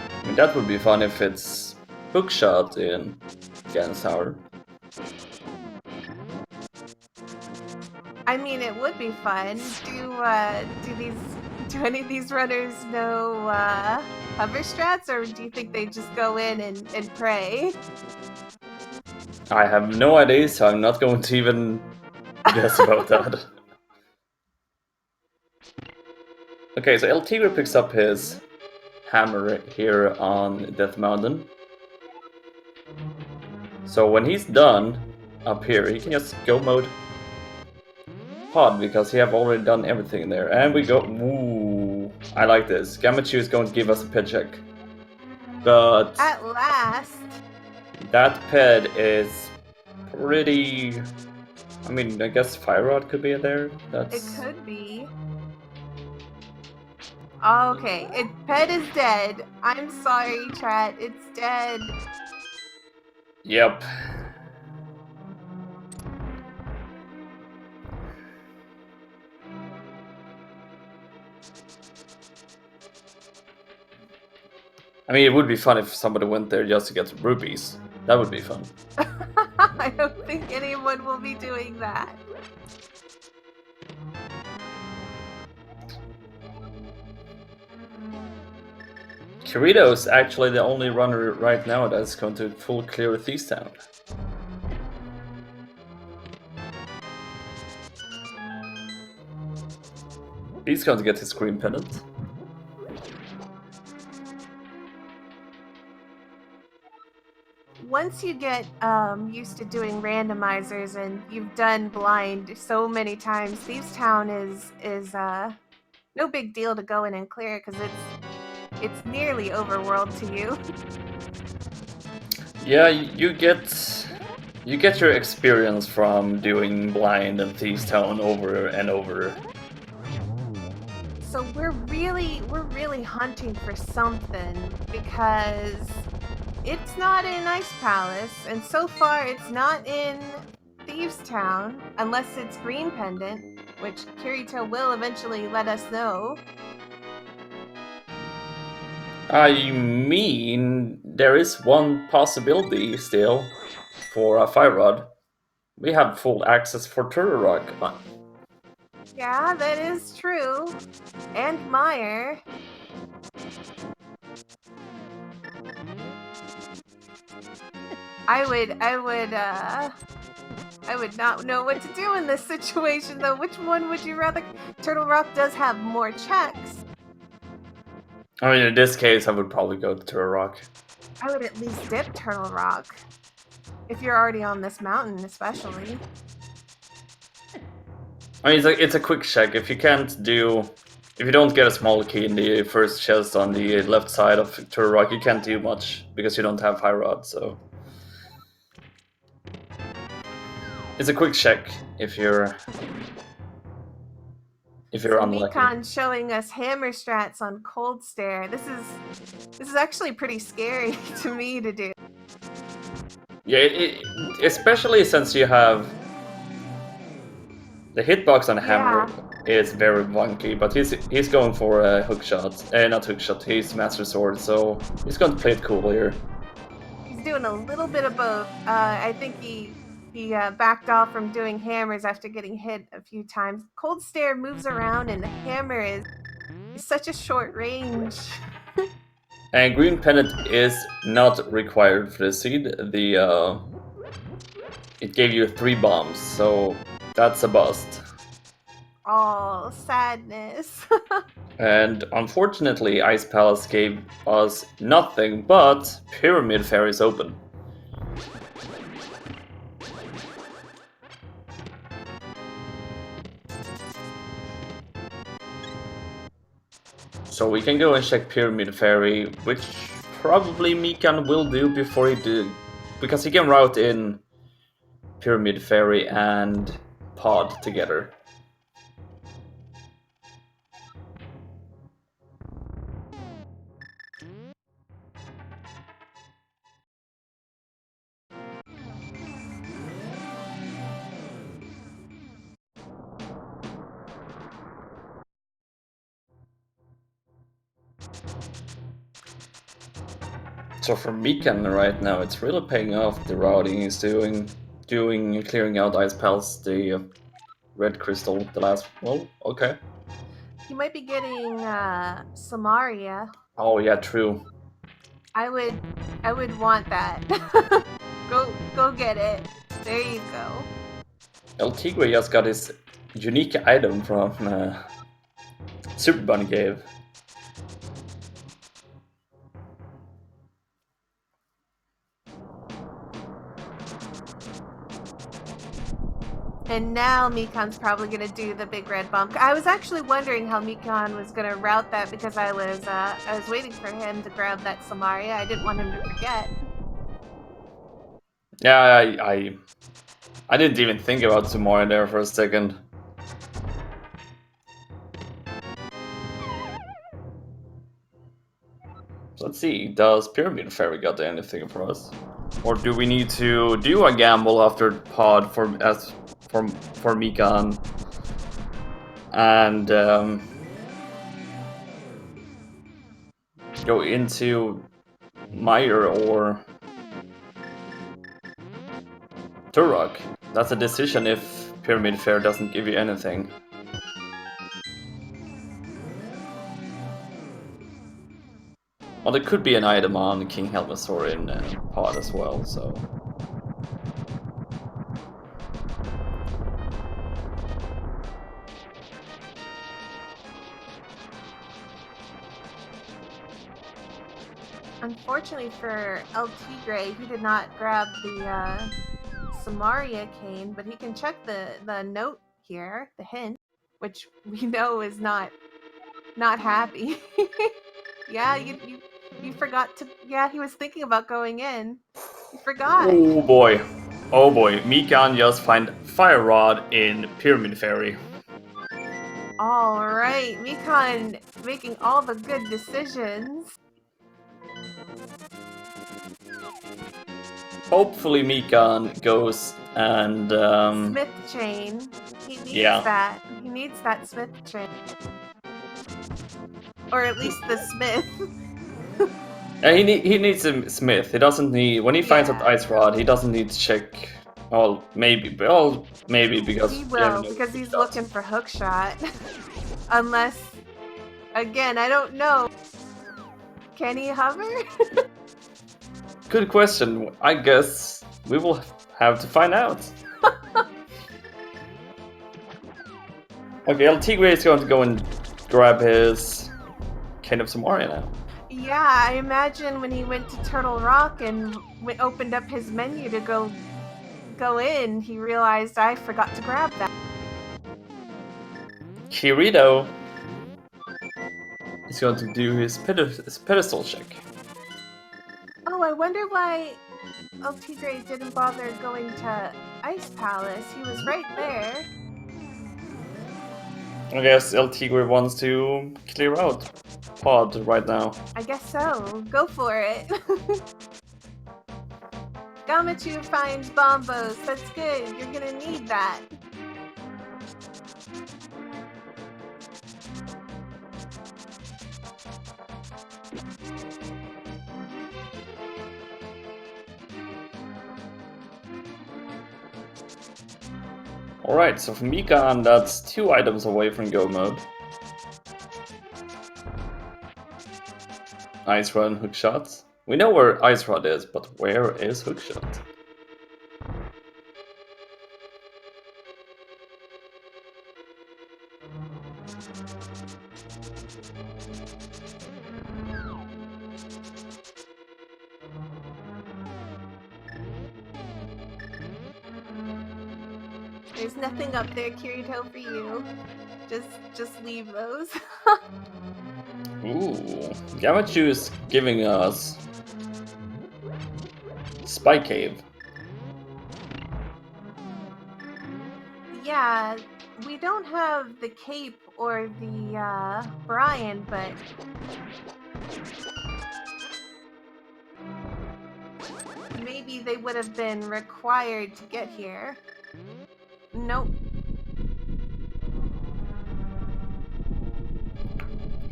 I mean, that would be fun if it's hookshot in Ganon's tower. I mean, it would be fun. Do any of these runners know hover strats, or do you think they just go in and pray? I have no idea, so I'm not going to even guess about that. Okay, so LTV picks up his hammer here on Death Mountain. So when he's done up here, he can just go mode Pod because he have already done everything there. And we go. Ooh, I like this. Gamachu is going to give us a pet check. But At last. that pet is pretty. I mean, I guess Fire Rod could be there. It could be. Okay, pet is dead. I'm sorry, chat. It's dead. Yep. I mean, it would be fun if somebody went there just to get some rupees. That would be fun. I don't think anyone will be doing that. Kirito is actually the only runner right now that's going to full clear Thieves Town. He's going to get his green pendant. Once you get used to doing randomizers and you've done blind so many times, Thieves Town is no big deal to go in and clear because it's nearly overworld to you. Yeah, you get your experience from doing blind and Thieves Town over and over. So we're really hunting for something because it's not in Ice Palace, and so far it's not in Thieves Town, unless it's Green Pendant, which Kirito will eventually let us know. I mean, there is one possibility still for a Fire Rod. We have full access for Turok. Yeah, that is true. And Meyer. I would not know what to do in this situation, though. Which one would you rather? Turtle Rock does have more checks. I mean, in this case, I would probably go to Turok. I would at least dip Turtle Rock. If you're already on this mountain, especially. I mean, it's a quick check. If you don't get a small key in the first chest on the left side of Turok, you can't do much because you don't have Fire Rod, so... It's a quick check if you're if you're So unlucky. Mikan showing us hammer strats on Cold Stare. This is actually pretty scary to me to do. Yeah, especially since you have the hitbox on hammer is very wonky, but he's going for a hook shot. Not hook shot, he's master sword, so he's going to play it cool here. He's doing a little bit of both. I think he backed off from doing hammers after getting hit a few times. Cold Stare moves around, and the hammer is such a short range. And green pennant is not required for the seed. It gave you 3 bombs, so that's a bust. Oh, sadness. And unfortunately, Ice Palace gave us nothing but Pyramid Fairies open. So we can go and check Pyramid Fairy, which probably Mikan will do before he do, because he can route in Pyramid Fairy and Pod together. So for Mikan right now, it's really paying off the routing he's doing clearing out Ice Palace, the red crystal, the last. Well, okay. He might be getting Samaria. Oh yeah, true. I would want that. go get it. There you go. El Tigre just got his unique item from Super Bunny Cave. And now Mikan's probably gonna do the big red bump. I was actually wondering how Mikan was gonna route that because I was waiting for him to grab that Samaria. I didn't want him to forget. Yeah, I didn't even think about Sumari there for a second. So let's see, does Pyramid Fairy got anything for us? Or do we need to do a gamble after Pod for Mikan? And go into Meyer or Turok? That's a decision if Pyramid Fairy doesn't give you anything. Well, there could be an item on King Helmasaur in Pod as well, so... Unfortunately for El Tigre, he did not grab the Samaria cane, but he can check the note here, the hint, which we know is not happy. Yeah, you forgot to. Yeah, he was thinking about going in. You forgot. Oh boy. Oh boy, Mikan just find Fire Rod in Pyramid Fairy. All right, Mikan making all the good decisions. Hopefully Mikan goes and Smith chain. He needs yeah. that. He needs that Smith chain. Or at least the Smith. He needs a Smith. He doesn't need, when he finds that Ice Rod, he doesn't need to check. Well, maybe because he will, because he's looking for hookshot. Unless, again, I don't know. Can he hover? Good question. I guess we will have to find out. Okay, El Tigre is going to go and grab his Cane of Samaria now. Yeah, I imagine when he went to Turtle Rock and opened up his menu to go in, he realized I forgot to grab that. Kirito is going to do his pedestal check. Oh, I wonder why El Tigre didn't bother going to Ice Palace. He was right there. I guess LT wants to clear out Pod right now. I guess so. Go for it. Gamachu finds bombos. That's good. You're gonna need that. Alright, so for Mikan, that's 2 items away from go mode. Ice Rod and Hookshot. We know where Ice Rod is, but where is Hookshot? There's nothing up there, Kirito, for you. Just leave those. Ooh, Gamachu is giving us Spy Cave. Yeah, we don't have the cape or the Brian, but maybe they would have been required to get here. Nope.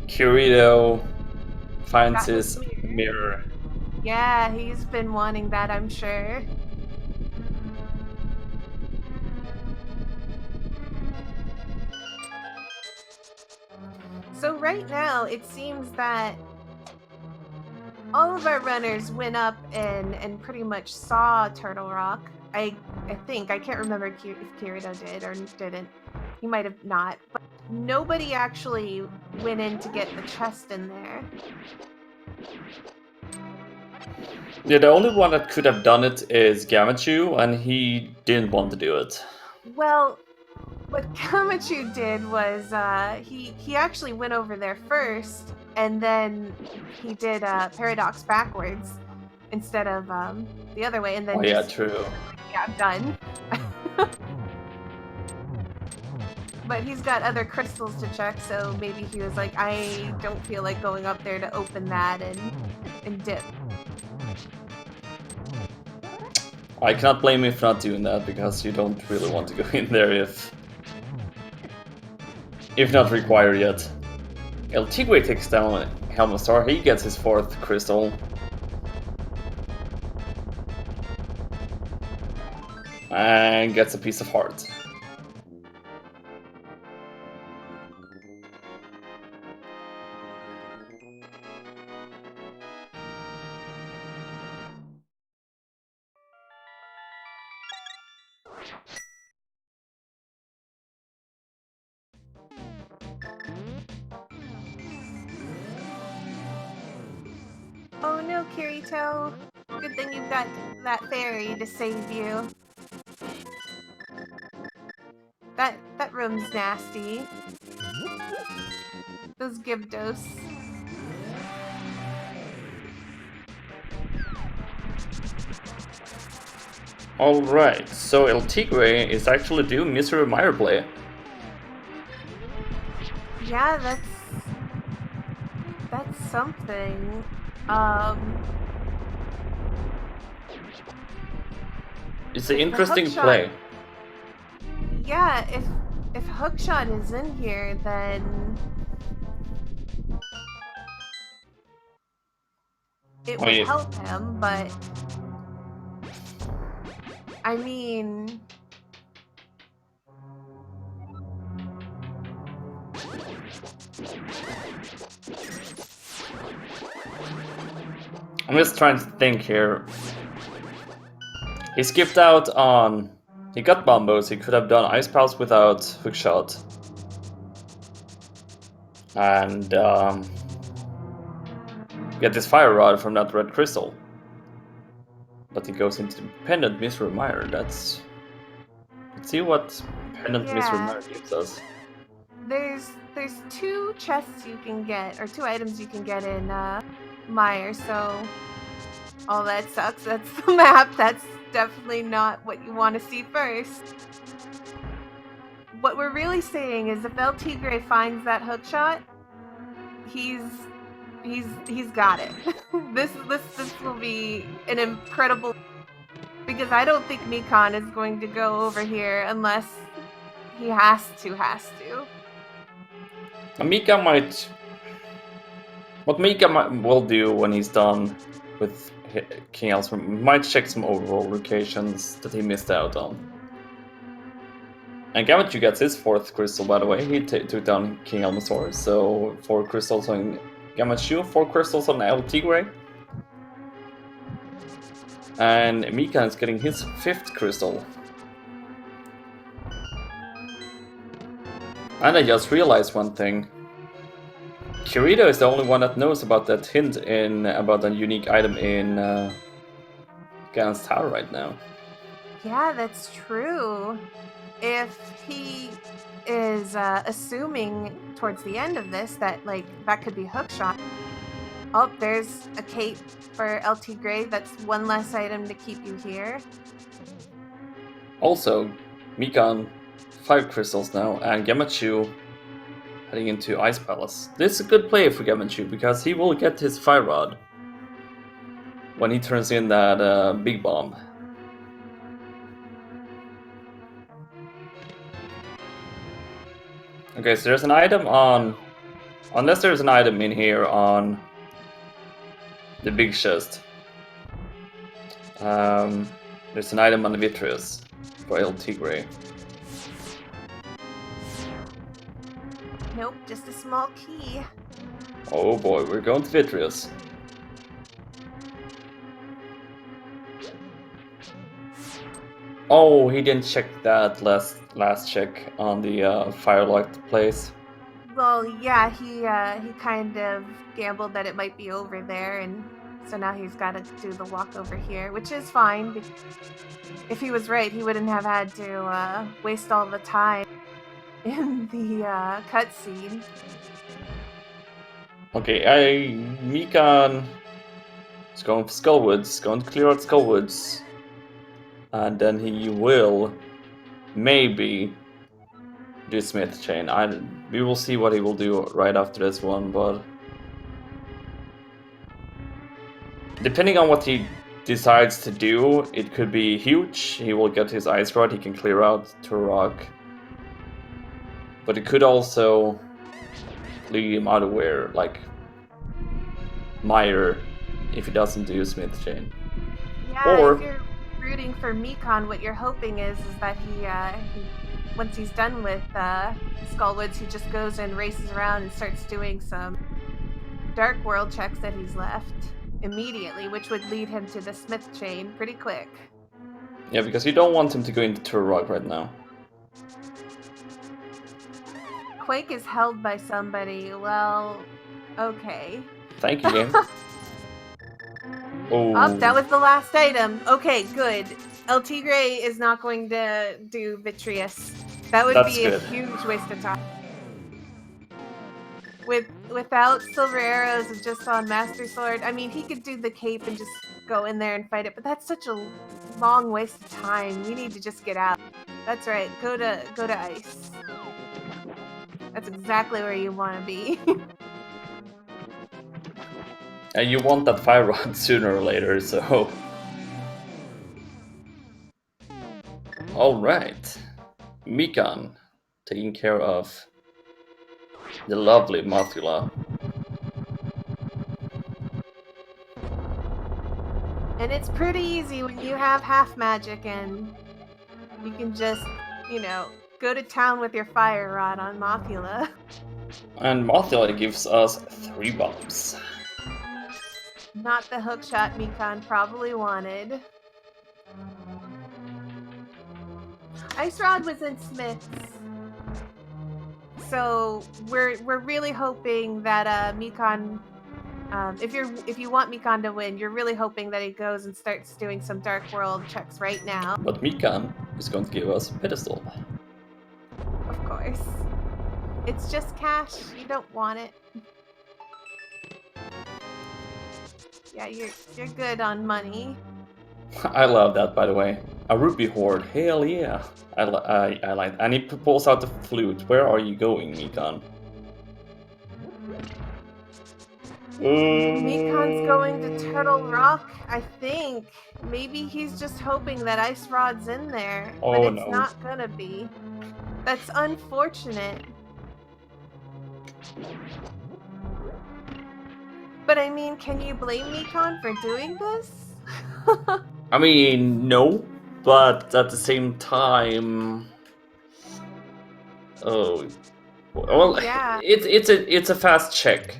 Kirito finds Got his his mirror. Yeah, he's been wanting that, I'm sure. So right now, it seems that all of our runners went up and pretty much saw Turtle Rock. I think. I can't remember if Kirito did or didn't. He might have not. But nobody actually went in to get the chest in there. Yeah, the only one that could have done it is Gamachu, and he didn't want to do it. Well, what Gamachu did was he actually went over there first, and then he did Paradox backwards instead of the other way, and then Yeah, true. Yeah, done. But he's got other crystals to check, so maybe he was like, I don't feel like going up there to open that and dip. I cannot blame you for not doing that, because you don't really want to go in there if not required yet. El Tigre takes down Helmastar, he gets his 4th crystal. And gets a piece of heart. Oh no, Kirito. Good thing you've got that fairy to save you. That room's nasty. Those Gyptos. Alright, so El Tigre is actually doing Mr. Meyer play. Yeah, that's something. It's an interesting play. Yeah, if Hookshot is in here, then it would help him, but I mean, I'm just trying to think here. He skipped out on... He got Bombos, he could have done Ice Pulse without Hookshot. And get this Fire Rod from that red crystal. But he goes into Pendant Mr. Meyer, that's... Let's see what Pendant Mr. Meyer gives us. There's 2 chests you can get, or 2 items you can get in Meyer, so... Oh, that sucks. That's the map. That's definitely not what you want to see first. what we're really saying is if El Tigre finds that hook shot, he's got it. this will be an incredible, because I don't think Mikan is going to go over here unless he has to. Mika might. What will do when he's done with King Elsewhere might check some overall locations that he missed out on. And Gamachu gets his 4th crystal, by the way. He took down King Elmasaur, so 4 crystals on Gamachu, 4 crystals on El Tigre. And Mika is getting his 5th crystal. And I just realized one thing. Kirito is the only one that knows about that hint about a unique item in Ganon's Tower right now. Yeah, that's true. If he is assuming towards the end of this that that could be hookshot. Oh, there's a cape for El Tigre. That's one less item to keep you here. Also, Mikan 5 crystals now, and Gamachu heading into Ice Palace. This is a good play for Gamachu because he will get his Fire Rod when he turns in that big bomb. Okay, so there's an item on... Unless there's an item in here on the big chest. There's an item on the Vitreous for El Tigre. Nope, just a small key. Oh boy, we're going to Vitreous. Oh, he didn't check that last check on the firelight place. Well, yeah, he kind of gambled that it might be over there, and so now he's got to do the walk over here, which is fine. If he was right, he wouldn't have had to waste all the time in the cutscene. Okay, Mikan is going for Skullwoods, going to clear out Skullwoods. And then he will maybe do Smith Chain. We will see what he will do right after this one, but depending on what he decides to do, it could be huge. He will get his Ice Rod, he can clear out Turok. But it could also leave him out of where, like Meyer, if he doesn't do Smith Chain. Yeah, Or if you're rooting for Mikan, what you're hoping is that he once he's done with Skullwoods, he just goes and races around and starts doing some Dark World checks that he's left immediately, which would lead him to the Smith Chain pretty quick. Yeah, because you don't want him to go into Turok right now. Quake is held by somebody. Well, okay. Thank you, game. Oh, that was the last item. Okay, good. El Tigre is not going to do Vitreous. That would be good. A huge waste of time. Without Silver Arrows and just on Master Sword, I mean, he could do the cape and just go in there and fight it, but that's such a long waste of time. You need to just get out. That's right. Go to Ice. That's exactly where you want to be. And you want that Fire Rod sooner or later, so... Alright. Mikan, taking care of the lovely Mothula. And it's pretty easy when you have half magic and you can just, go to town with your Fire Rod on Mothula. And Mothula gives us 3 bombs. Not the hookshot Mikan probably wanted. Ice Rod was in Smith's. So we're really hoping that Mikan, if you want Mikan to win, you're really hoping that he goes and starts doing some Dark World checks right now. But Mikan is going to give us a pedestal. Of course. It's just cash. You don't want it. Yeah, you're good on money. I love that, by the way. A rupee hoard, hell yeah. I like. And he pulls out the flute. Where are you going, Mikan? Mikan's going to Turtle Rock, I think. Maybe he's just hoping that Ice Rod's in there, but Oh it's no. not gonna be. That's unfortunate. But I mean, can you blame Mikan for doing this? I mean, no, but at the same time, oh, well, Yeah. it's a fast check.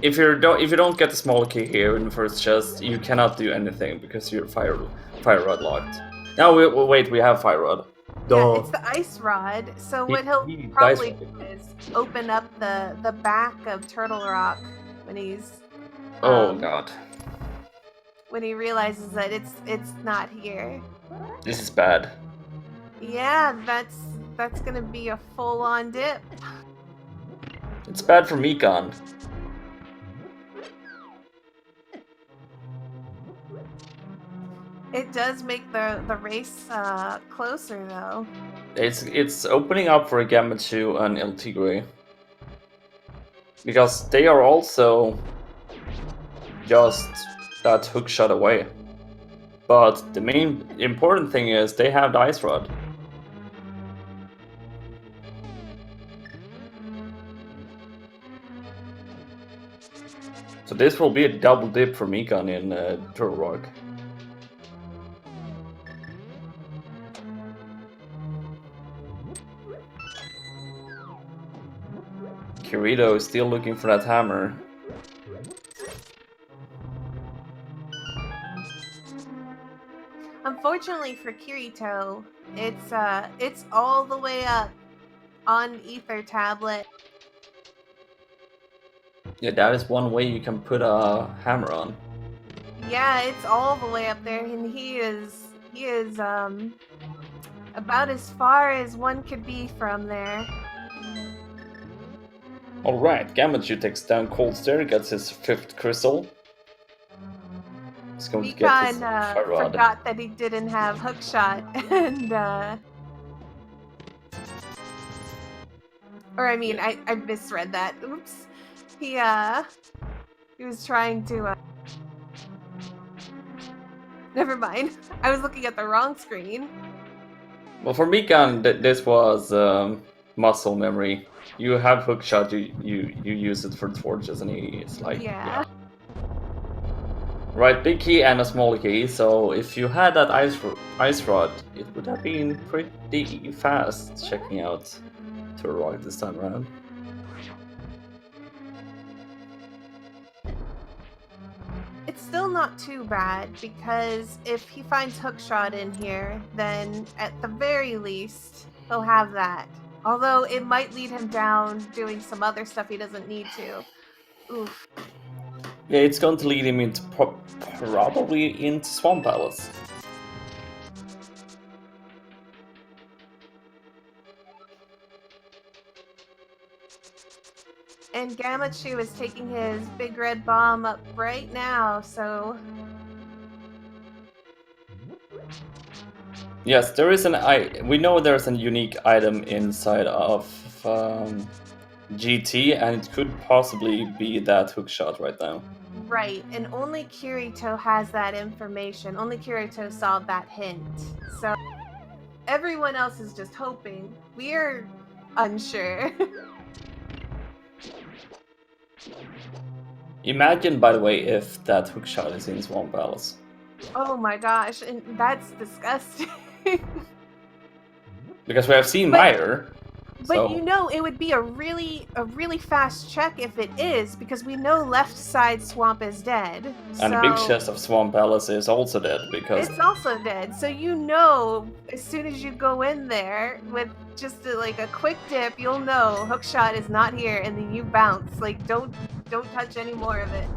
If you don't get the small key here in the first chest, you cannot do anything because you're fire rod locked. Now wait, we have fire rod. Yeah, Duh. it's the ice rod. So He, what he'll he dies probably from it. do is open up the back of Turtle Rock when he's Oh god, when he realizes that it's not here. this is bad. Yeah, that's gonna be a full-on dip. It's bad for Mikan. It does make the race closer though. It's opening up for a Gamachu and El Tigre. Because they are also just that hook shot away. But the main important thing is they have the ice rod. So this will be a double dip for Mikan in Turtle Rock. Kirito is still looking for that hammer. Unfortunately for Kirito, it's all the way up on Ether Tablet. Yeah, that is one way you can put a hammer on. Yeah, it's all the way up there, and he is about as far as one could be from there. Alright, Gamachu takes down Cold Stare, gets his 5th crystal. He's going to get his fire rod. Forgot that he didn't have hookshot, and or I mean, I misread that. Oops. He was trying to. Never mind. I was looking at the wrong screen. Well, for Mikan, this was muscle memory. You have hookshot, you use it for torches, and he's like, yeah. Right, big key and a small key. So if you had that ice rod, it would have been pretty fast checking out Turtle Rock this time around. It's still not too bad, because if he finds hookshot in here, then at the very least, he'll have that. Although it might lead him down doing some other stuff he doesn't need to. Oof. Yeah, it's going to lead him into probably into Swamp Palace. And Gamachu is taking his big red bomb up right now, so... Yes, there is we know there's a unique item inside of GT, and it could possibly be that hookshot right now. Right, and only Kirito has that information. Only Kirito saw that hint. So everyone else is just hoping. We're unsure. Imagine, by the way, if that hookshot is in Swamp Palace. Oh my gosh, and that's disgusting. Because we have seen Meyer. But so... you know, it would be a really fast check if it is, because we know left side swamp is dead. And the big chest of Swamp Palace is also dead, because... It's also dead, so you know, as soon as you go in there, with just a quick dip, you'll know hookshot is not here, and then you bounce. Like, don't touch any more of it.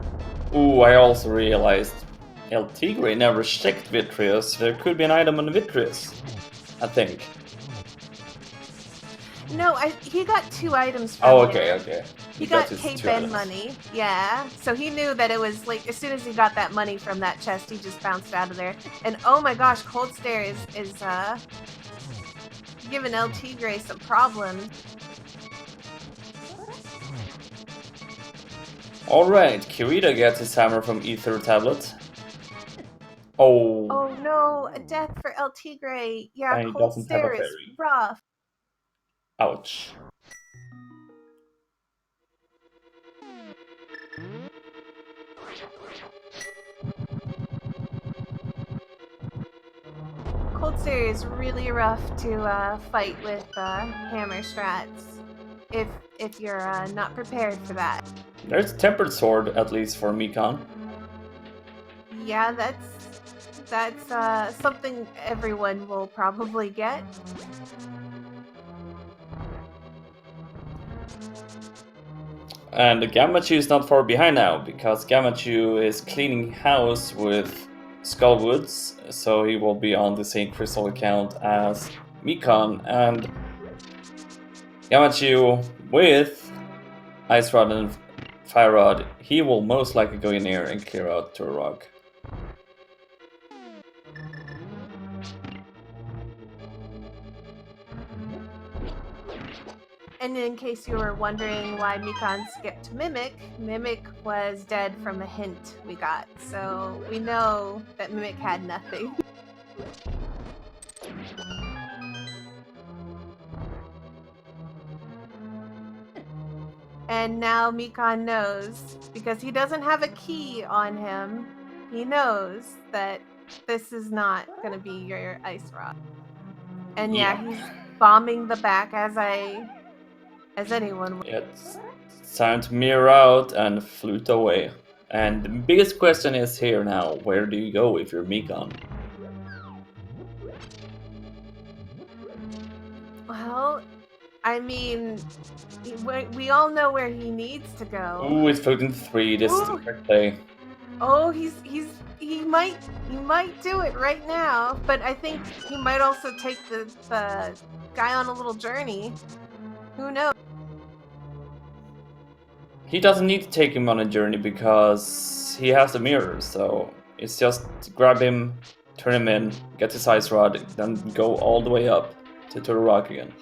Ooh, I also realized El Tigre never checked Vitreous. There could be an item on Vitreous, I think. No, he got 2 items from Oh, there. okay. He got got his Cape 2 N items. money, yeah. So he knew that it was like as soon as he got that money from that chest, he just bounced out of there. And oh my gosh, Cold Stare is giving LT Gray some problems. Alright, Kirita gets his hammer from Ether Tablet. Oh, Oh no, a death for LT Gray. Yeah, and he Cold doesn't have a Stare is fairy. rough. Ouch. Cold Stare is really rough to fight with hammer strats if you're not prepared for that. There's Tempered Sword, at least for Mikan. Yeah, that's something everyone will probably get. And Gamachu is not far behind now, because Gamachu is cleaning house with Skullwoods, so he will be on the same crystal account as Mikan, and Gamachu with Ice Rod and Fire Rod, he will most likely go in here and clear out Turok. And in case you were wondering why Mikan skipped Mimic, Mimic was dead from a hint we got. So we know that Mimic had nothing. And now Mikan knows, because he doesn't have a key on him, he knows that this is not going to be your Ice Rod. And yeah, he's bombing the back as anyone would. It's time to mirror out and flute away. And the biggest question is here now, where do you go if you're Mikan? Well, I mean, we all know where he needs to go. Ooh, it's floating 3, this is the correct play. Oh, he might do it right now, but I think he might also take the guy on a little journey. Who knows? He doesn't need to take him on a journey because he has a mirror, so it's just grab him, turn him in, get his Ice Rod, then go all the way up to Turok again.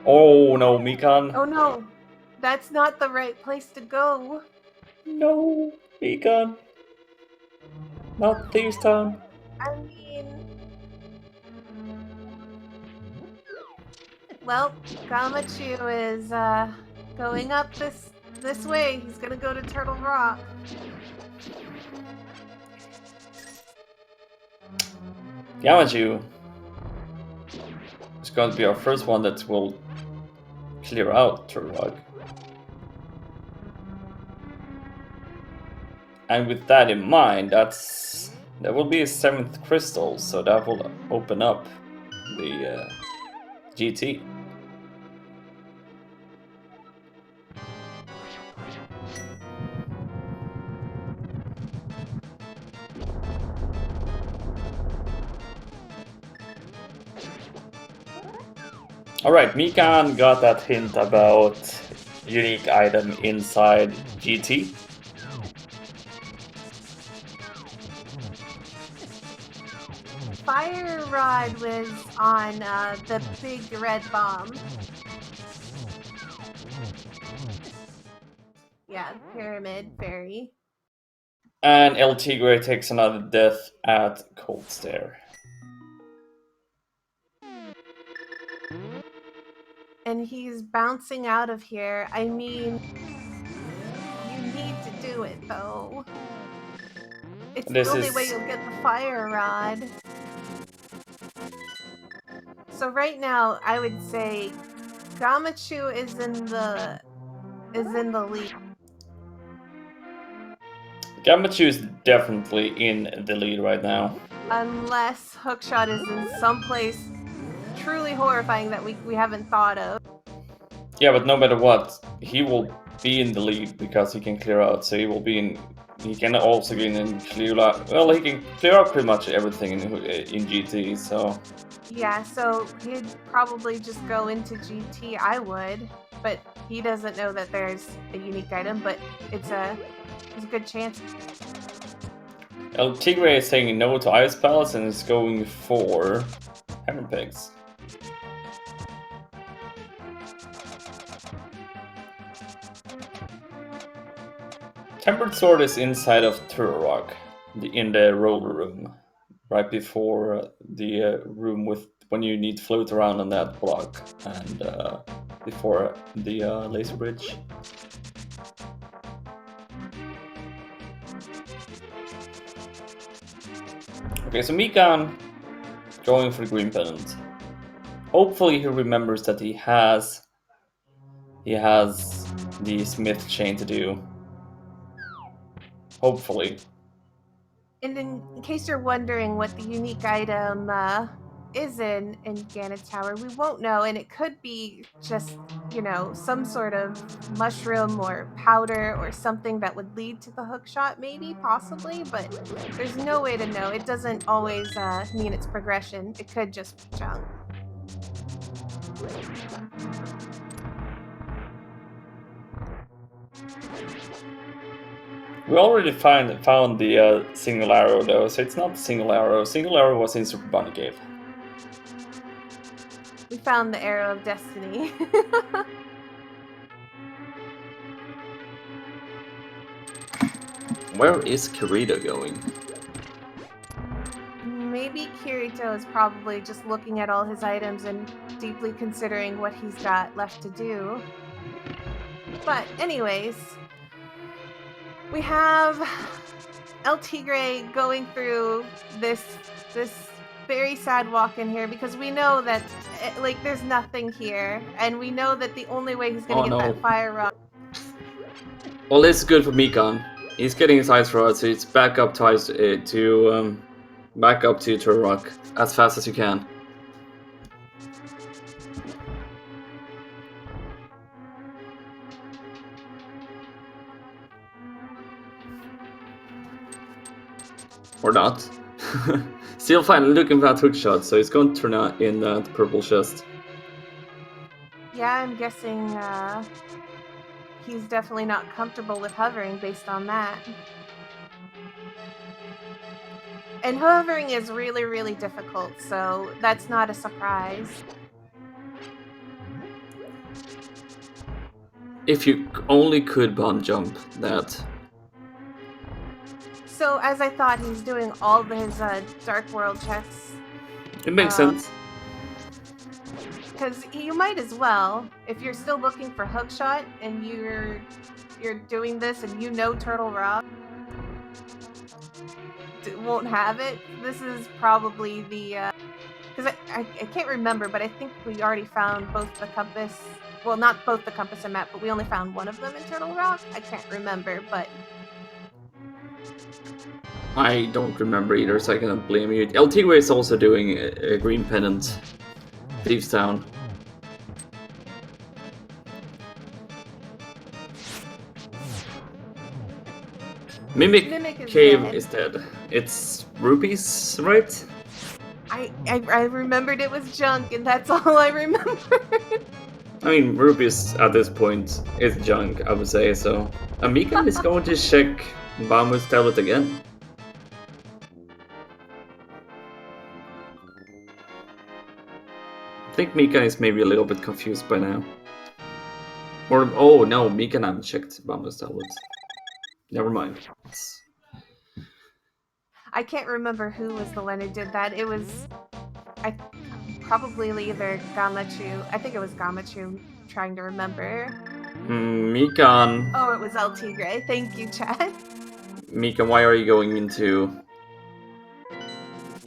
Oh no, Mikan. Oh no, that's not the right place to go. No, Mikan. Not this time. I mean, well, Gamachu is going up this way. He's gonna go to Turtle Rock. Gamachu is going to be our first one that will clear out Turok. And with that in mind, there will be a 7th crystal, so that will open up the GT. Alright, Mikan got that hint about unique item inside GT. Fire Rod was on the big red bomb. Yeah, Pyramid Fairy. And El Tigre takes another death at Cold Stare. And he's bouncing out of here. I mean, you need to do it though. It's the only way you'll get the Fire Rod. So right now, I would say Gamachu is in the lead. Gamachu is definitely in the lead right now. Unless Hookshot is in some place truly horrifying that we haven't thought of. Yeah, but no matter what, he will be in the lead because he can clear out. So he can also get in and clear out. Well, he can clear out pretty much everything in GT. So Yeah, so he'd probably just go into GT. I would, but he doesn't know that there's a unique item. But it's a good chance. El Tigre is saying no to Ice Palace and is going for Hammer Pigs. Tempered Sword is inside of Turok, in the roller room, right before the room with when you need to float around on that block, and before the laser bridge. Okay, so Mikan going for the green pennant. Hopefully he remembers that he has the smith chain to do. Hopefully. And in case you're wondering what the unique item is in Gannett Tower, we won't know, and it could be just some sort of mushroom or powder or something that would lead to the hook shot, maybe, possibly, but there's no way to know. It doesn't always mean it's progression. It could just be junk. We already found the single arrow though, so it's not the single arrow. Single arrow was in Super Bunny Cave. We found the arrow of destiny. Where is Kirito going? Maybe Kirito is probably just looking at all his items and deeply considering what he's got left to do. But anyways, we have El Tigre going through this very sad walk in here because we know that there's nothing here, and we know that the only way he's gonna get that fire rock. Well, this is good for Mikan. He's getting his ice rod, so it's back up to Turok as fast as you can. Or not. Still fine looking for that hook shot, so it's going to turn out in the purple chest. Yeah, I'm guessing he's definitely not comfortable with hovering based on that. And hovering is really, really difficult, so that's not a surprise. If you only could bomb jump that. So as I thought, he's doing all his Dark World chests. It makes sense. Because you might as well, if you're still looking for hookshot and you're doing this and Turtle Rock won't have it. This is probably the because I can't remember, but I think we already found both the compass. Well, not both the compass and map, but we only found one of them in Turtle Rock. I can't remember, but I don't remember either, so I cannot blame you. El Tigre is also doing a green pennant. Thieves Town. Mimic Cave is dead. It's rupees, right? I remembered it was junk, and that's all I remember. I mean, rupees at this point is junk, I would say, so... Amika is going to check Bamu's tablet again. I think Mika is maybe a little bit confused by now. Or, oh no, Mika hasn't checked Bamu's tablet. Never mind. I can't remember who was the one who did that. It was... probably either Gamachu. I think it was Gamachu. Trying to remember. Mikan. Oh, it was El Tigre. Thank you, Chad. Mikan, why are you going into...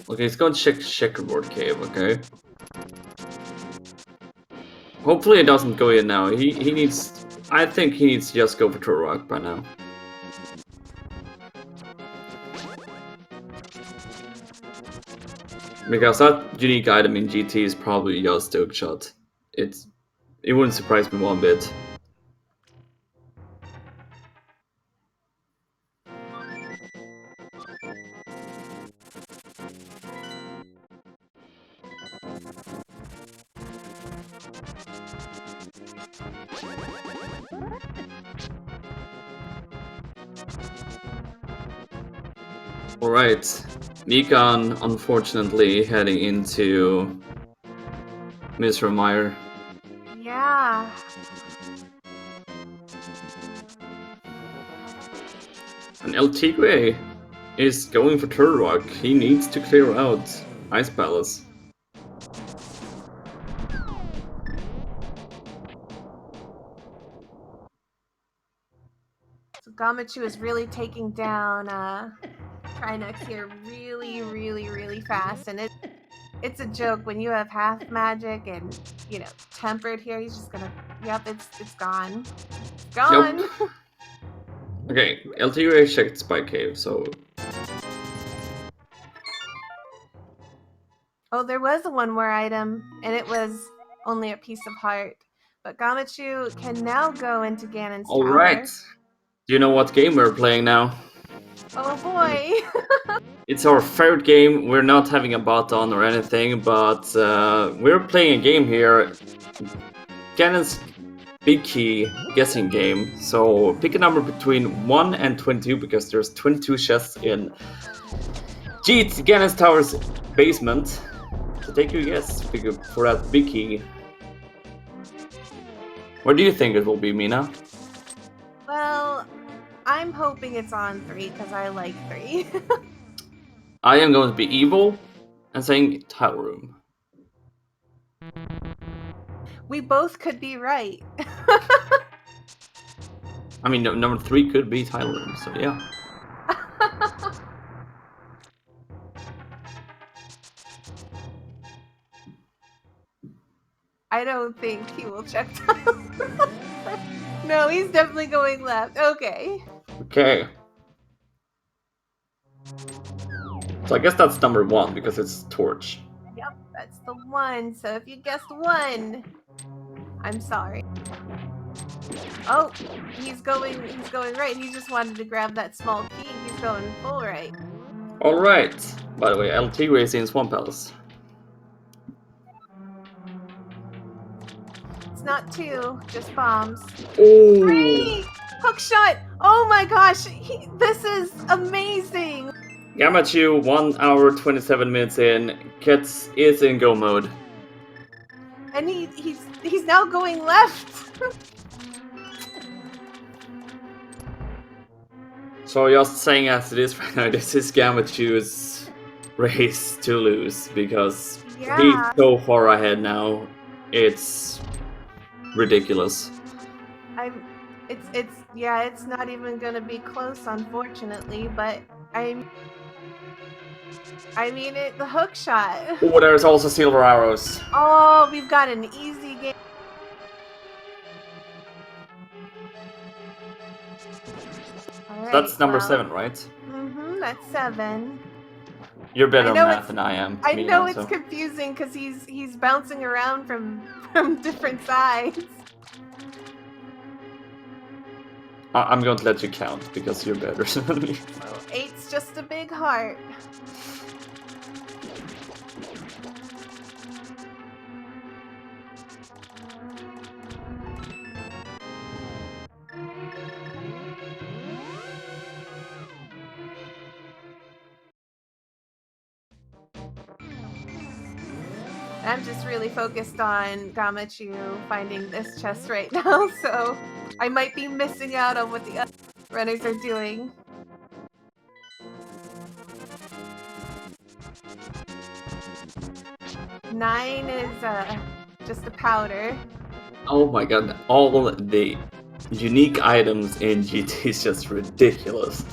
Okay, he's going to check Checkerboard Cave, okay? Hopefully it doesn't go in now. He needs... I think he needs to just go for Turok by now. Because that unique item in GT is probably just a hookshot. It wouldn't surprise me one bit. Alright. Mikan, unfortunately, heading into Mr. Meyer. Yeah. And LTGA is going for Turok. He needs to clear out Ice Palace. So Gamachu is really taking down Trinex here really fast, and it's a joke when you have half magic and tempered here. He's just gonna it's gone. It's gone. Nope. Okay, LTGA checked Spike Cave, so Oh, there was a one more item, and it was only a piece of heart. But Gamachu can now go into Ganon's alright. tower. Do you know what game we're playing now? Oh boy. It's our third game. We're not having a bot on or anything, but we're playing a game here. Ganon's Big Key guessing game. So pick a number between 1 and 22 because there's 22 chests in Ganon's Tower's basement. So take your guess for that Big Key. Where do you think it will be, Mina? Well, I'm hoping it's on 3 because I like 3. I am going to be evil and saying tile room. We both could be right. I mean, number 3 could be tile room, so yeah. I don't think he will check time. No, he's definitely going left. Okay. Okay. So I guess that's number 1 because it's torch. Yep, that's the one. So if you guessed 1, I'm sorry. Oh, he's going right. He just wanted to grab that small key. He's going full right. Alright. By the way, LT is in Swamp Palace. It's not 2, just bombs. Oh! 3! Hook shot! Oh my gosh, this is amazing! Gamachu, 1 hour 27 minutes in, is in go mode. And he's now going left. So just saying as it is right now, this is Gamachu's race to lose because he's so far ahead now. It's ridiculous. It's not even gonna be close, unfortunately. But I mean the hook shot. Oh, there's also silver arrows. Oh, we've got an easy game. Right, that's number 7, right? Mm-hmm, that's 7. You're better at math than I am. I know it's confusing because he's bouncing around from different sides. I'm going to let you count because you're better than me. Well, 8's just a big heart. I'm just really focused on Gamachu finding this chest right now, so I might be missing out on what the other runners are doing. Nine is just a powder. Oh my god, all the unique items in GT is just ridiculous.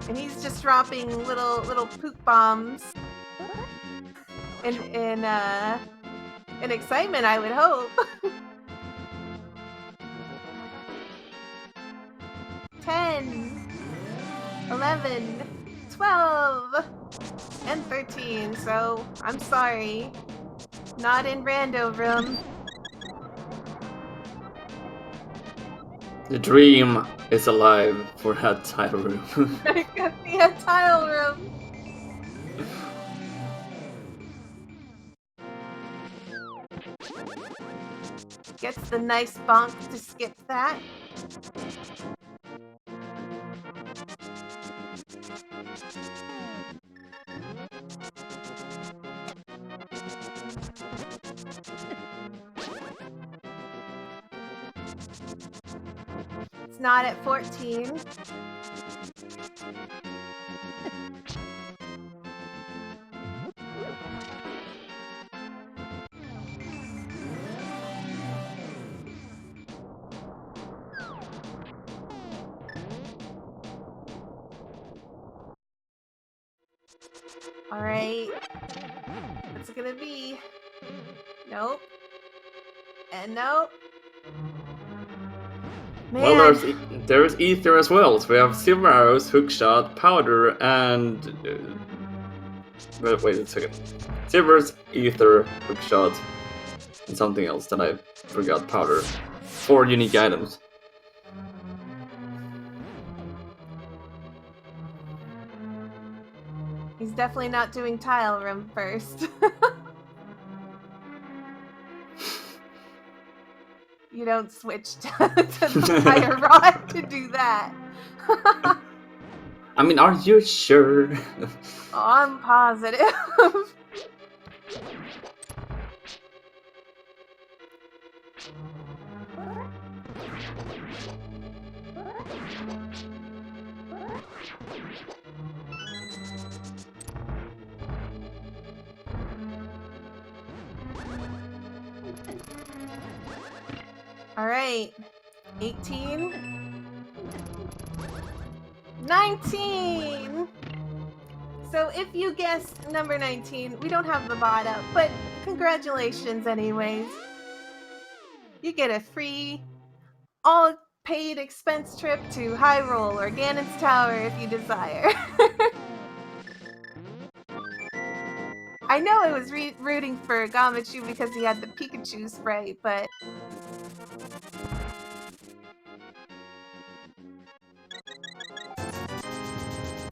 And he's just dropping little poop bombs. In excitement, I would hope. 10, 11, 12, and 13. So I'm sorry, not in rando room. The dream is alive for that tile room. It could be a tile room. Gets the nice bonk to skip that. not at 14. All right. What's it gonna be? Nope. And nope. Man. Well, there's ether as well. So we have silver arrows, hookshot, powder, and wait a second. Silvers, ether, hookshot, and something else that I forgot. Powder. 4 unique items. He's definitely not doing tile room first. You don't switch to the fire rod to do that. I mean, are you sure? Oh, I'm positive. All right, 18, 19. So if you guessed number 19, we don't have the bot up, but congratulations anyways. You get a free, all paid expense trip to Hyrule or Ganon's Tower if you desire. I know I was rooting for Gamachu because he had the Pikachu spray, but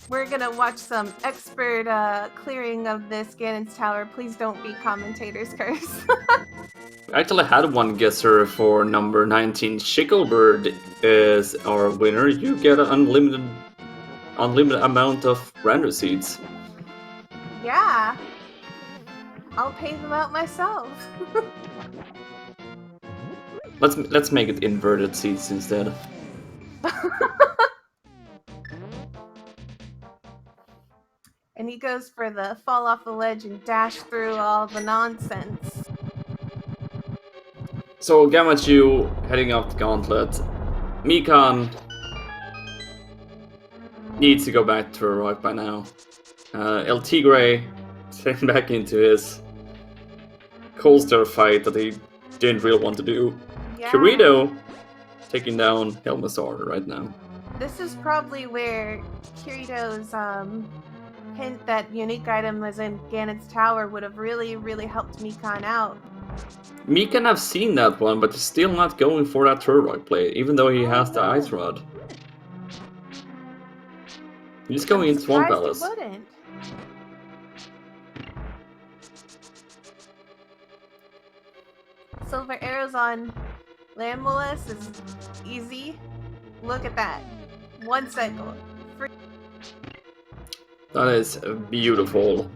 we're gonna watch some expert clearing of this Ganon's Tower. Please don't be commentators curse. I actually had one guesser for number 19. Shicklebird is our winner. You get an unlimited amount of random seeds. Yeah. I'll pay them out myself. Let's make it inverted seeds instead. And he goes for the fall off the ledge and dash through all the nonsense. So Gamachu heading up the gauntlet. Mikan needs to go back to her rock by now. El Tigre getting back into his Coldstone fight that he didn't really want to do. Yeah. Kirito taking down Helmasaur right now. This is probably where Kirito's hint that unique item was in Ganon's Tower would have really, really helped Mikan out. Mikan have seen that one, but he's still not going for that Turok play, even though he has the Ice Rod. He's going into Swamp Palace. He wouldn't. Silver arrows on Landmolus is easy. Look at that. 1 cycle. Free. That is a beautiful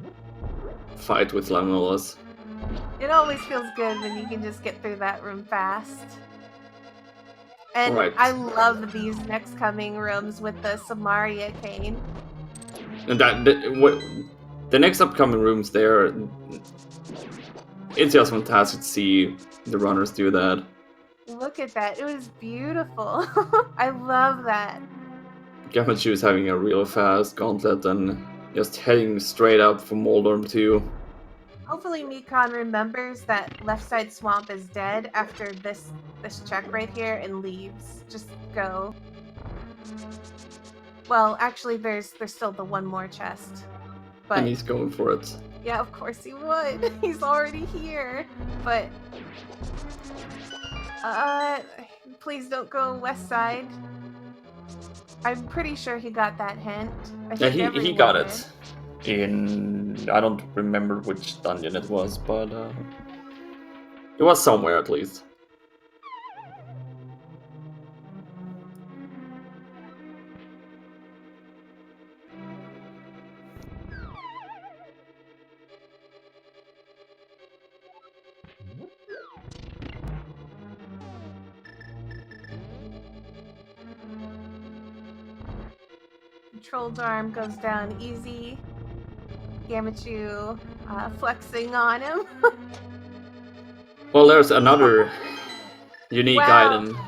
fight with Landmolus. It always feels good when you can just get through that room fast. And right. I love these next coming rooms with the Samaria cane. And the next upcoming rooms there, it's just fantastic to see the runners do that. Look at that. It was beautiful. I love that. Gamachu is having a real fast gauntlet and just heading straight up for Moldorm 2. Hopefully Mikan remembers that left side swamp is dead after this check right here and leaves. Just go. Well, actually there's still the one more chest. But And he's going for it. yeah, of course he would. He's already here. But please don't go west side. I'm pretty sure he got that hint. Yeah, he got it. I don't remember which dungeon it was, but it was somewhere at least. Troll's arm goes down easy. Gamachu flexing on him. Well, there's another unique Wow. item.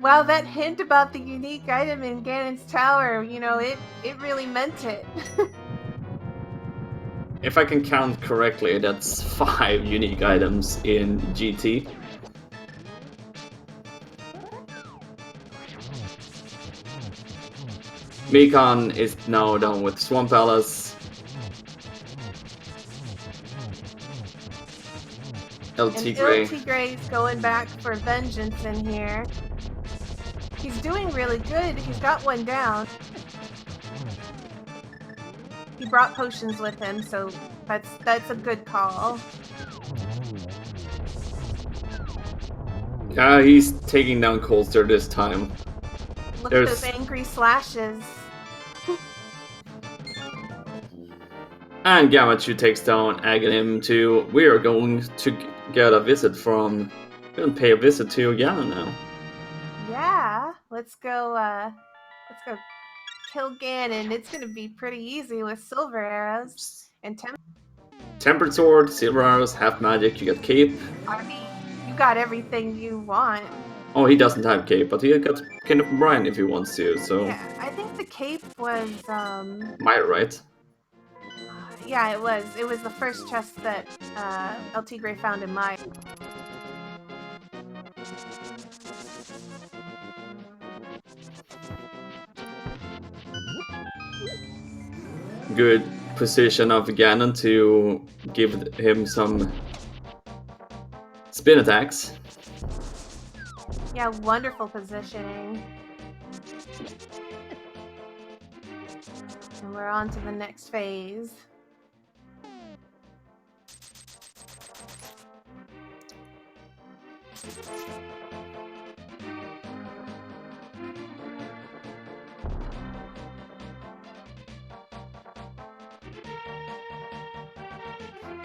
Wow, that hint about the unique item in Ganon's tower, you know, it really meant it. If I can count correctly, that's 5 unique items in GT. Mikan is now done with Swamp Palace. LT And Grey. LT Grey's going back for vengeance in here. He's doing really good. He's got one down. He brought potions with him, so that's a good call. He's taking down Colster this time. Look at those angry slashes. And Gamachu takes down Aghanim too. We are going to get a visit from... We're gonna pay a visit to Ganon now. Yeah, let's go kill Ganon. It's gonna be pretty easy with silver arrows and Tempered Sword, Silver Arrows, Half Magic, you get Cape. I mean, you got everything you want. Oh, he doesn't have Cape, but he got Kind of Brian if he wants to, so... Yeah, I think the cape was, Maya, right? Yeah, it was. It was the first chest that LT Grey found in Maya. Good position of Ganon to give him some spin attacks. Yeah, wonderful positioning. And we're on to the next phase.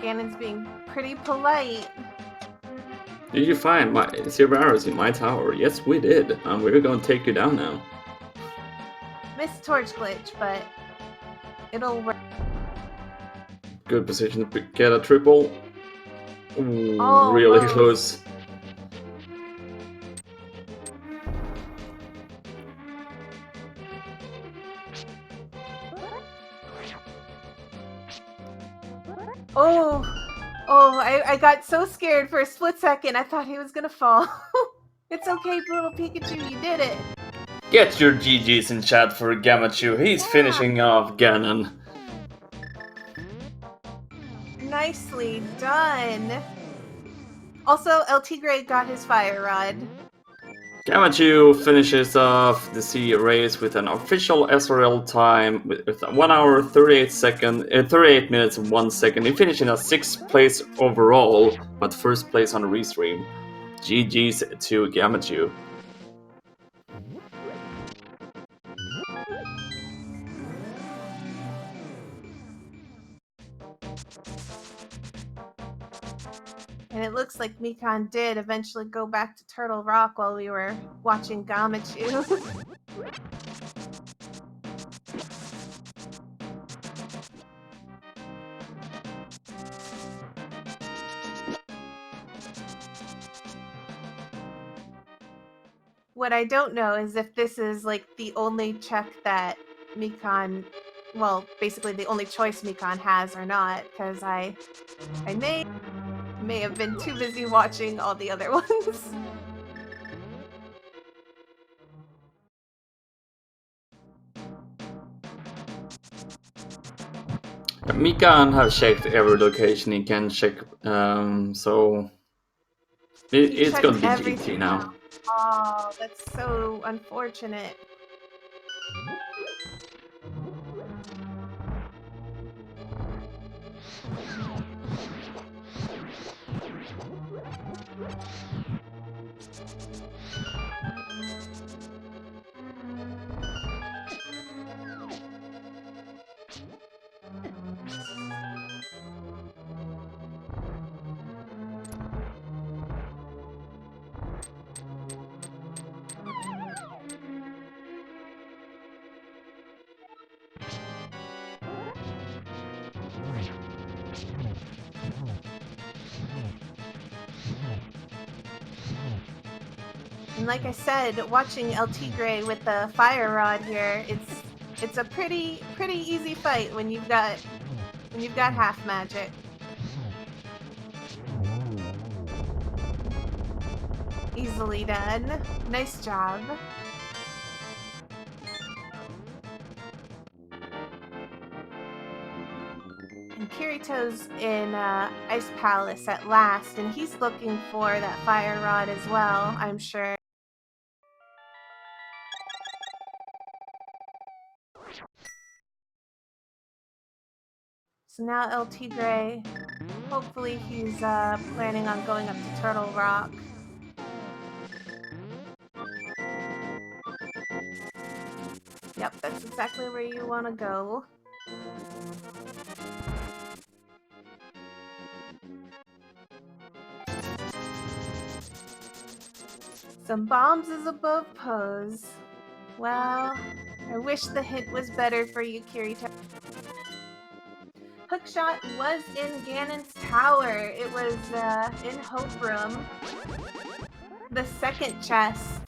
Ganon's being pretty polite. Did you find my silver arrows in my tower? Yes, we did. And we're going to take you down now. Missed torch glitch, but it'll work. Good position to get a triple. Ooh, Oh, really whoa. close. Oh, I got so scared for a split second. I thought he was gonna fall. It's okay, Brutal Pikachu, you did it. Get your GGs in chat for Gamachu. He's finishing off Ganon. Nicely done. Also, LT Grey got his fire rod. Gamachu finishes off the sea race with an official SRL time with 1 hour 38 minutes and 1 second. He finished in a 6th place overall, but 1st place on the restream. GG's to Gamachu. And it looks like Mikan did eventually go back to Turtle Rock while we were watching Gamachu. What I don't know is if this is like the only check that Mikan, well, basically the only choice Mikan has or not, because I may have been too busy watching all the other ones. Mikan has checked every location he can check, so it's gonna be GT now. Oh, that's so unfortunate. And like I said, watching El Tigre with the fire rod here, it's a pretty easy fight when you've got half magic. Easily done. Nice job. And Kirito's in Ice Palace at last, and he's looking for that fire rod as well, I'm sure. So now El Tigre, hopefully he's planning on going up to Turtle Rock. Yep, that's exactly where you want to go. Some bombs is above pose. Well, I wish the hint was better for you, Kirito. Hookshot was in Ganon's tower. It was in Hope Room. The second chest.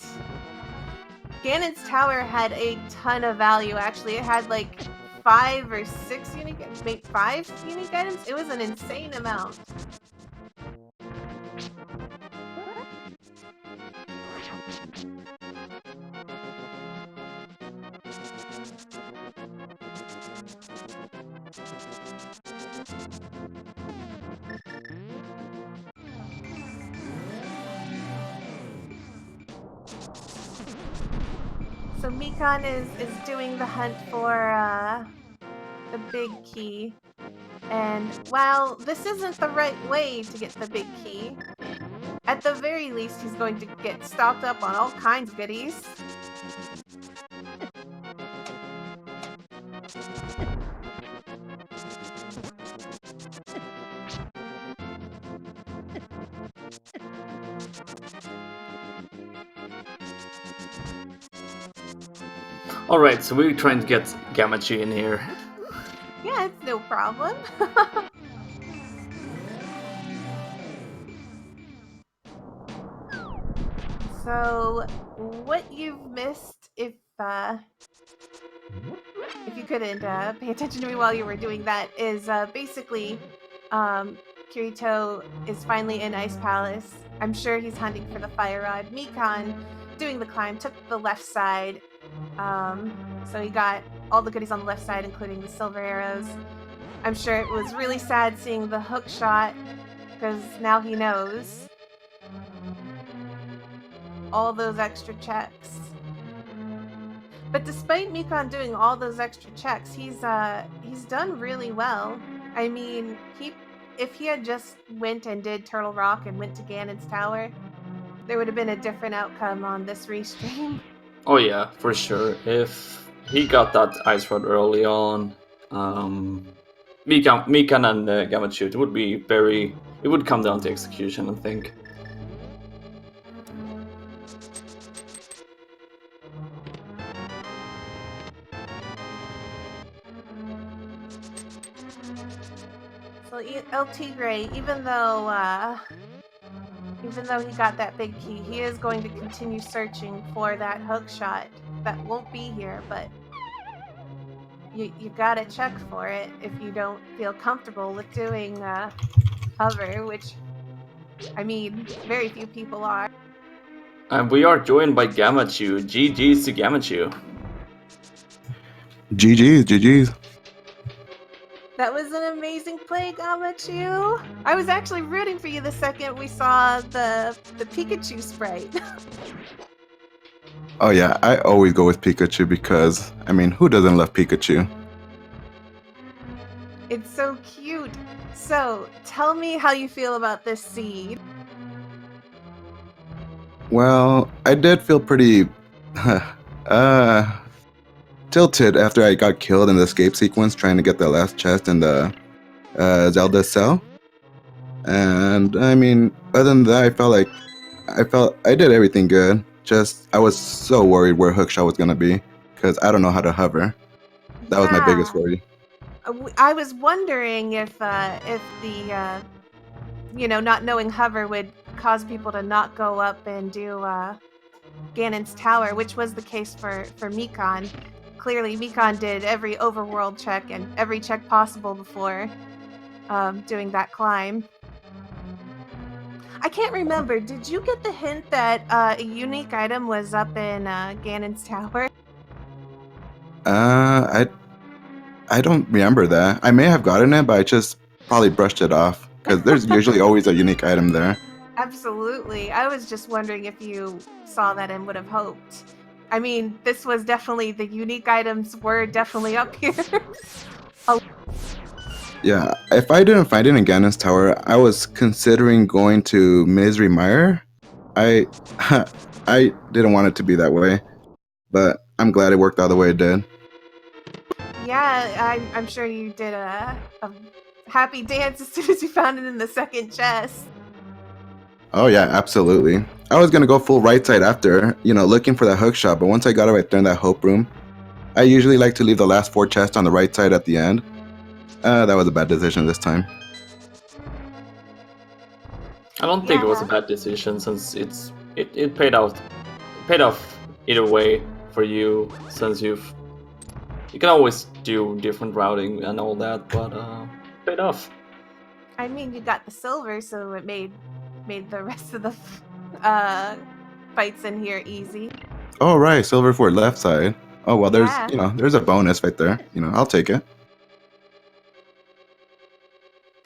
Ganon's tower had a ton of value, actually. It had like 5 or 6 unique, maybe 5 unique items. It was an insane amount. So Mikan is doing the hunt for the big key. And while this isn't the right way to get the big key, at the very least he's going to get stocked up on all kinds of goodies. Alright, so we're trying to get Gamachi in here. Yeah, it's no problem. So, what you've missed if you couldn't pay attention to me while you were doing that is basically Kirito is finally in Ice Palace. I'm sure he's hunting for the fire rod. Mikan, doing the climb, took the left side. So he got all the goodies on the left side, including the silver arrows. I'm sure it was really sad seeing the hook shot, because now he knows. All those extra checks. But despite Mikan doing all those extra checks, he's done really well. I mean, if he had just went and did Turtle Rock and went to Ganon's Tower, there would have been a different outcome on this restream. Oh yeah, for sure. If he got that ice rod early on, Mikan and Gamachi, it would be it would come down to execution, I think. So El Tigre, even though he got that big key, he is going to continue searching for that hook shot that won't be here, but you gotta check for it if you don't feel comfortable with doing hover, which, I mean, very few people are. And we are joined by Gamachu. GG's to Gamachu. GG's. That was an amazing play, Gamachu. I was actually rooting for you the second we saw the Pikachu sprite. Oh yeah, I always go with Pikachu because, I mean, who doesn't love Pikachu? It's so cute. So, tell me how you feel about this seed. Well, I did feel pretty tilted after I got killed in the escape sequence trying to get the last chest in the Zelda cell. And I mean, other than that, I felt I did everything good. Just I was so worried where Hookshot was gonna be because I don't know how to hover. That was my biggest worry. I was wondering if the not knowing hover would cause people to not go up and do Ganon's tower, which was the case for Mikan. Clearly, Mikan did every overworld check and every check possible before doing that climb. I can't remember. Did you get the hint that a unique item was up in Ganon's tower? I don't remember that. I may have gotten it, but I just probably brushed it off because there's usually always a unique item there. Absolutely. I was just wondering if you saw that and would have hoped. I mean, this was definitely, the unique items were definitely up here. Yeah, if I didn't find it in Ganon's tower, I was considering going to Misery Mire. I I didn't want it to be that way, but I'm glad it worked out the way it did. Yeah, I'm sure you did a happy dance as soon as you found it in the second chest. Oh yeah, absolutely. I was gonna go full right side after, looking for that hook shot, but once I got it right there in that hope room, I usually like to leave the last 4 chests on the right side at the end. That was a bad decision this time. I don't think it was a bad decision since it paid off either way for you, since you can always do different routing and all that, but paid off. I mean, you got the silver, so it made the rest of the fights in here easy. Oh right, silver for left side. Oh well, there's there's a bonus right there. I'll take it.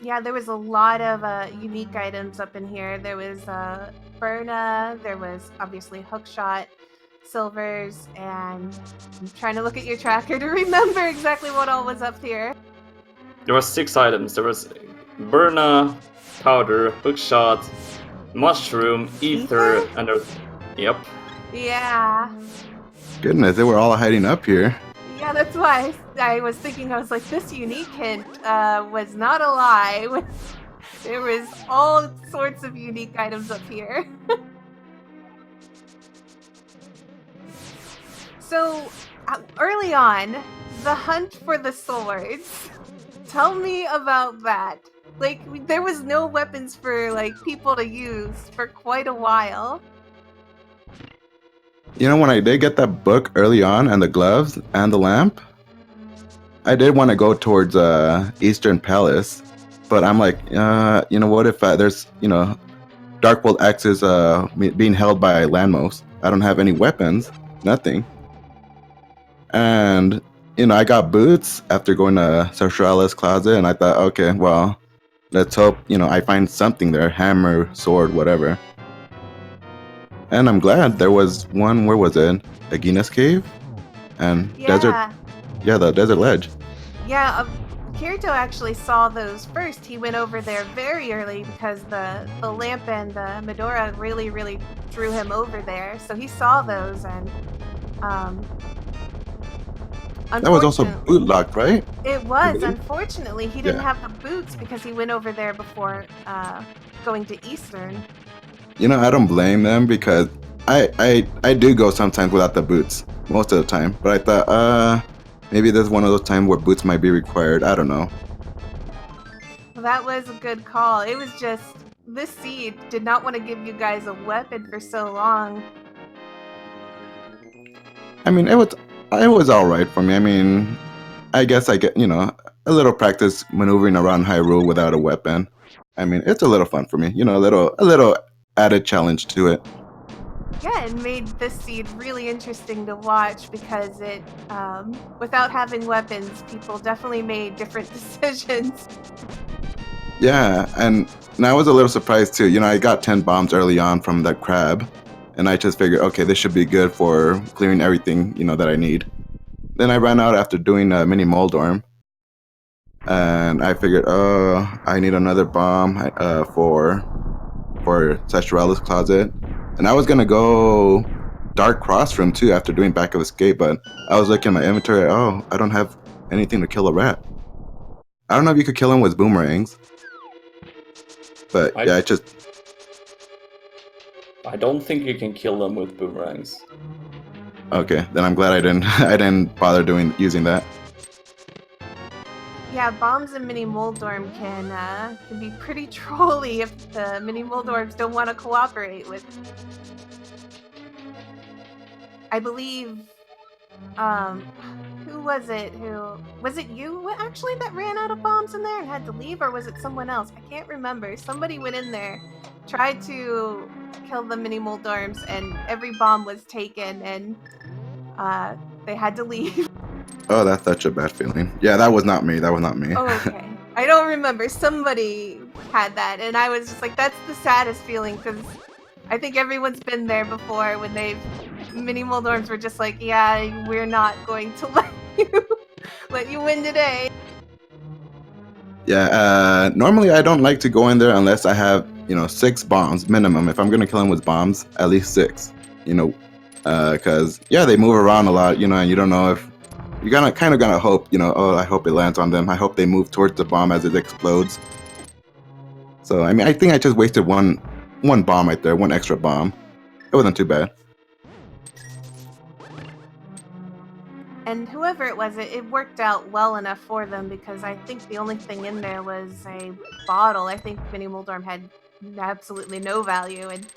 Yeah, there was a lot of unique items up in here. There was Burna, there was obviously Hookshot, Silvers, and I'm trying to look at your tracker to remember exactly what all was up here. There were 6 items. There was Burna, Powder, Hookshot, Mushroom, Ether, and there's... Yep. Yeah. Goodness, they were all hiding up here. Yeah, that's why I was thinking, I was like, this unique hint was not a lie. There was all sorts of unique items up here. So, early on, the hunt for the swords. Tell me about that. Like, there was no weapons for, like, people to use for quite a while. When I did get that book early on, and the gloves, and the lamp, I did want to go towards Eastern Palace, but I'm like, what if there's, Darkbolt X is being held by Lanmos. I don't have any weapons, nothing. And, I got boots after going to Sarshala's closet, and I thought, okay, well, let's hope, I find something there, hammer, sword, whatever. And I'm glad there was one, where was it? Agina's Cave? And Desert... Yeah, the Desert Ledge. Yeah, Kirito actually saw those first. He went over there very early because the lamp and the Medora really, really drew him over there. So he saw those, and that was also boot locked, right? It was. Unfortunately, he didn't have the boots because he went over there before going to Eastern. I don't blame them because I do go sometimes without the boots, most of the time. But I thought, maybe there's one of those times where boots might be required. I don't know. Well, that was a good call. It was just, this seed did not want to give you guys a weapon for so long. I mean, it was all right for me. I mean, I guess I get, a little practice maneuvering around Hyrule without a weapon. I mean, it's a little fun for me. A little added challenge to it. Yeah, it made this seed really interesting to watch because it, without having weapons, people definitely made different decisions. Yeah, and I was a little surprised too. I got 10 bombs early on from that crab, and I just figured, okay, this should be good for clearing everything, that I need. Then I ran out after doing a mini Moldorm, and I figured, I need another bomb for Sastrala's closet. And I was gonna go Dark Cross Room too after doing Back of Escape, but I was looking at my inventory. Oh, I don't have anything to kill a rat. I don't know if you could kill him with boomerangs, but I don't think you can kill them with boomerangs. Okay, then I'm glad I didn't bother using that. Yeah, bombs and mini Moldorm can be pretty trolly if the mini Moldorms don't want to cooperate with. I believe, um, who was it? Was it you actually that ran out of bombs in there and had to leave, or was it someone else? I can't remember. Somebody went in there, tried to kill the mini Moldorms, and every bomb was taken, and they had to leave. Oh, that's such a bad feeling. Yeah, that was not me. That was not me. Okay. I don't remember. Somebody had that, and I was just like, that's the saddest feeling, because I think everyone's been there before when mini Moldorms were just like, yeah, we're not going to let you win today. Yeah, normally I don't like to go in there unless I have, 6 bombs minimum. If I'm gonna kill him with bombs, at least 6. Because they move around a lot, and you don't know if you're gonna hope, oh, I hope it lands on them. I hope they move towards the bomb as it explodes. So I mean, I think I just wasted one bomb right there, one extra bomb. It wasn't too bad. And whoever it was, it worked out well enough for them, because I think the only thing in there was a bottle. I think Mini Moldorm had absolutely no value and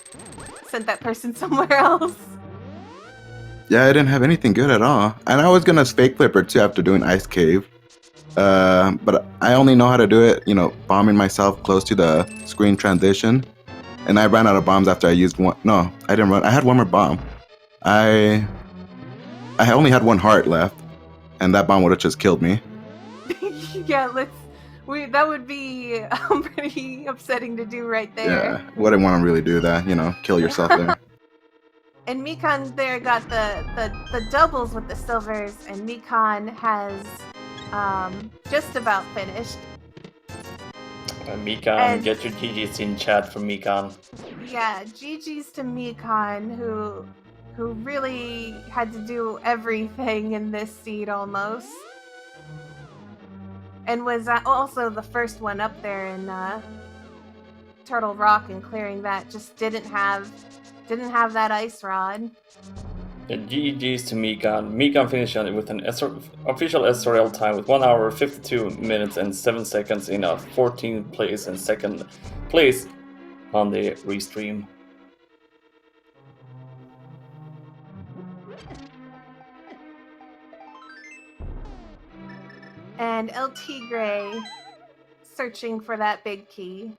sent that person somewhere else. Yeah, I didn't have anything good at all. And I was gonna fake flipper too after doing Ice Cave. But I only know how to do it, bombing myself close to the screen transition. And I ran out of bombs after I used one. No, I didn't run. I had one more bomb. I only had one heart left, and that bomb would have just killed me. Yeah, that would be pretty upsetting to do right there. Yeah, wouldn't want to really do that, kill yourself there. And Mikan there got the doubles with the silvers, and Mikan has just about finished. Mikan, get your GGs in chat for Mikan. Yeah, GG's to Mikan, who really had to do everything in this seed almost. And was also the first one up there in Turtle Rock, and clearing that. Just didn't have that ice rod. Yeah, GG's to Mikan. Mikan finished with an official SRL time with 1 hour, 52 minutes and 7 seconds in a 14th place and 2nd place on the restream. And LT Gray searching for that big key.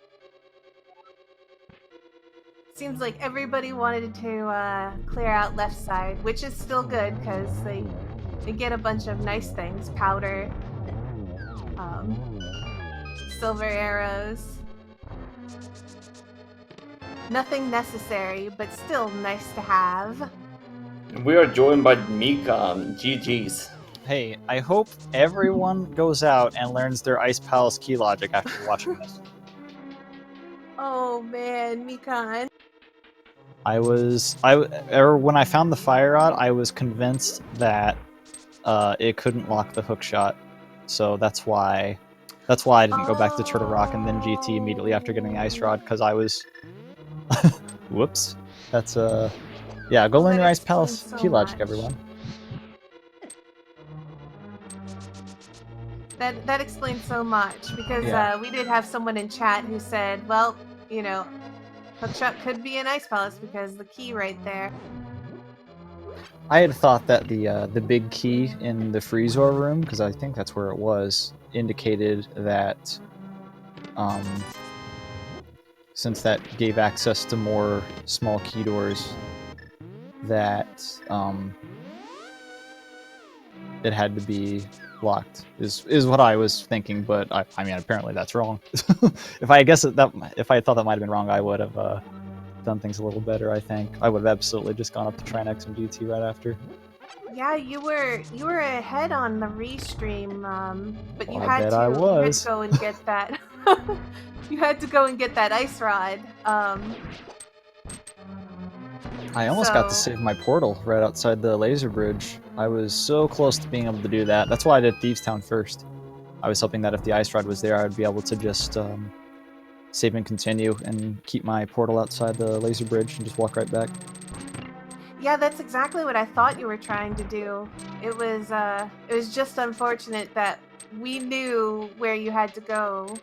Seems like everybody wanted to clear out left side, which is still good because they get a bunch of nice things: powder, silver arrows. Nothing necessary, but still nice to have. We are joined by Mikan. GG's. Hey, I hope everyone goes out and learns their Ice Palace key logic after watching this. Oh man, Mikan. When I found the fire rod, I was convinced that it couldn't lock the hook shot, so that's why I didn't go back to Turtle Rock and then GT immediately after getting the ice rod, because I was whoops. That's yeah, go learn your Ice Palace key logic, everyone. That explains so much, because we did have someone in chat who said, well, hookshot could be an Ice Palace because the key right there. I had thought that the big key in the Freezor room, because I think that's where it was, indicated that since that gave access to more small key doors, that it had to be locked is what I was thinking, but I mean apparently that's wrong. If I thought that might have been wrong, I would have done things a little better. I think I would have absolutely just gone up to Trinex and GT right after. Yeah, you were ahead on the restream, but you Well, had to go and get that. You had to go and get that ice rod. I almost got to save my portal right outside the laser bridge. I was so close to being able to do that. That's why I did Thieves Town first. I was hoping that if the ice rod was there, I'd be able to just save and continue and keep my portal outside the laser bridge and just walk right back. Yeah, that's exactly what I thought you were trying to do. It was just unfortunate that we knew where you had to go.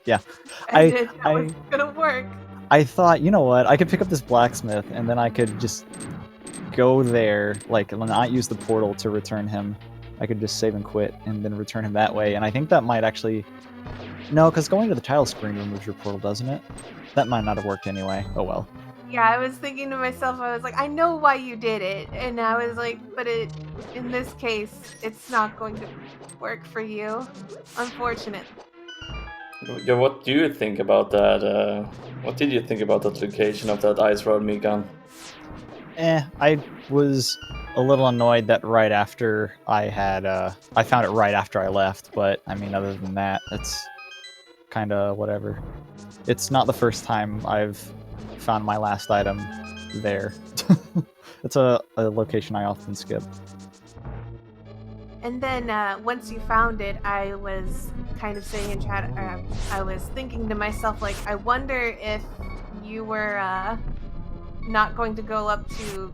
Yeah, and it was gonna work. I thought, you know what, I could pick up this blacksmith and then I could go there, like not use the portal to return him. I could just save and quit and then return him that way. And I think that might actually... No, because going to the title screen removes your portal, doesn't it? That might not have worked anyway. Oh well. Yeah, I was thinking to myself, I was like, I know why you did it. And I was like, but in this case, it's not going to work for you. Unfortunate. Yeah, what do you think about that? What did you think about that location of that ice rod, Mikan? I was a little annoyed that right after I found it right after I left, but I mean, other than that, it's kind of whatever. It's not the first time I've found my last item there. It's a location I often skip. And then once you found it, I was kind of saying in chat, I was thinking to myself, like, I wonder if you were not going to go up to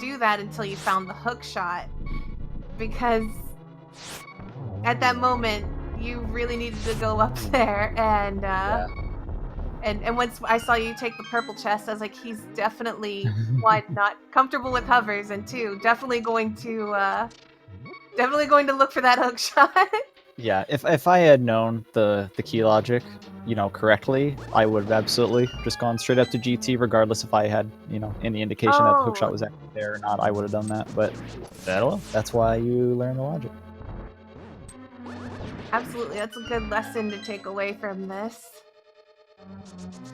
do that until you found the hook shot, because at that moment you really needed to go up there, and and once I saw you take the purple chest, I was like, he's definitely one, not comfortable with hovers, and two, definitely going to look for that hook shot. Yeah, if I had known the key logic, correctly, I would have absolutely just gone straight up to GT, regardless if I had, any indication that the hook shot was actually there or not. I would have done that, but I don't know. That's why you learn the logic. Absolutely, that's a good lesson to take away from this.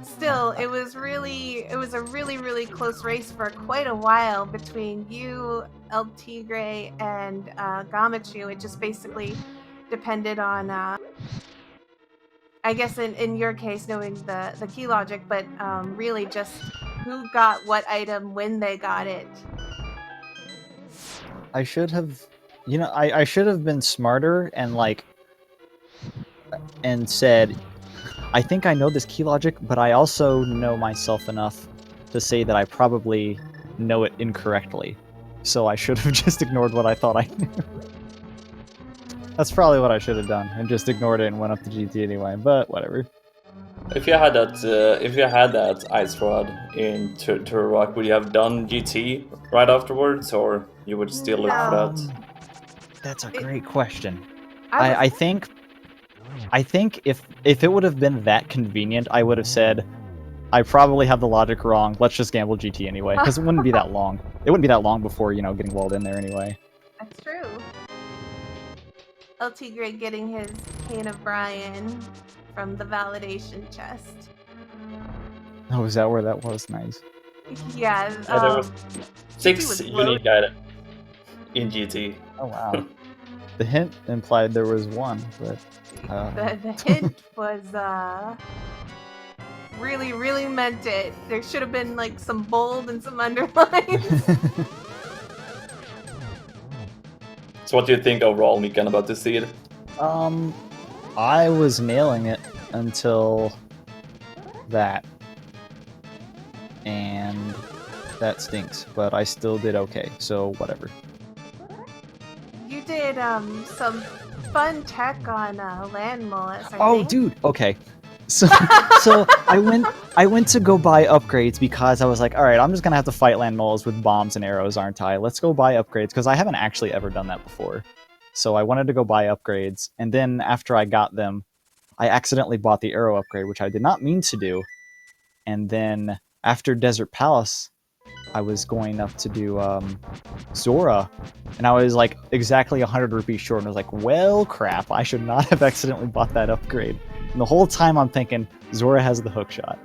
Still, it was a really close race for quite a while between you, El Tigre, and Gamachu. It just basically depended on, I guess in your case, knowing the key logic, but really just who got what item when they got it. I should have, I should have been smarter and said, I think I know this key logic, but I also know myself enough to say that I probably know it incorrectly. So I should have just ignored what I thought I knew. That's probably what I should have done, and just ignored it and went up to GT anyway, but whatever. If you had that ice rod in Turok, would you have done GT right afterwards, or you would still look for that? That's a great question. I think if it would have been that convenient, I would have said, I probably have the logic wrong. Let's just gamble GT anyway, because it wouldn't be that long. It wouldn't be that long before, getting walled in there anyway. That's true. El Tigre getting his Cane of Brian from the validation chest. Oh, is that where that was? Nice. Yeah, There was 6 was unique items in GT. Oh, wow. The hint implied there was 1, but... The hint was, really meant it. There should have been, like, some bold and some underlines. So what do you think overall, Mikan, about this seed? I was nailing it until that. And that stinks, but I still did okay, so whatever. You did, some fun tech on, Land Mullets, I Oh, think. dude, okay. So I went to go buy upgrades because I was like, all right, I'm just gonna have to fight land moles with bombs and arrows, aren't I? Let's go buy upgrades, because I haven't actually ever done that before. So I wanted to go buy upgrades, and then after I got them, I accidentally bought the arrow upgrade, which I did not mean to do. And then after Desert Palace, I was going up to do Zora, and I was like exactly 100 rupees short, and I was like, well, crap, I should not have accidentally bought that upgrade. And the whole time I'm thinking, Zora has the hook shot.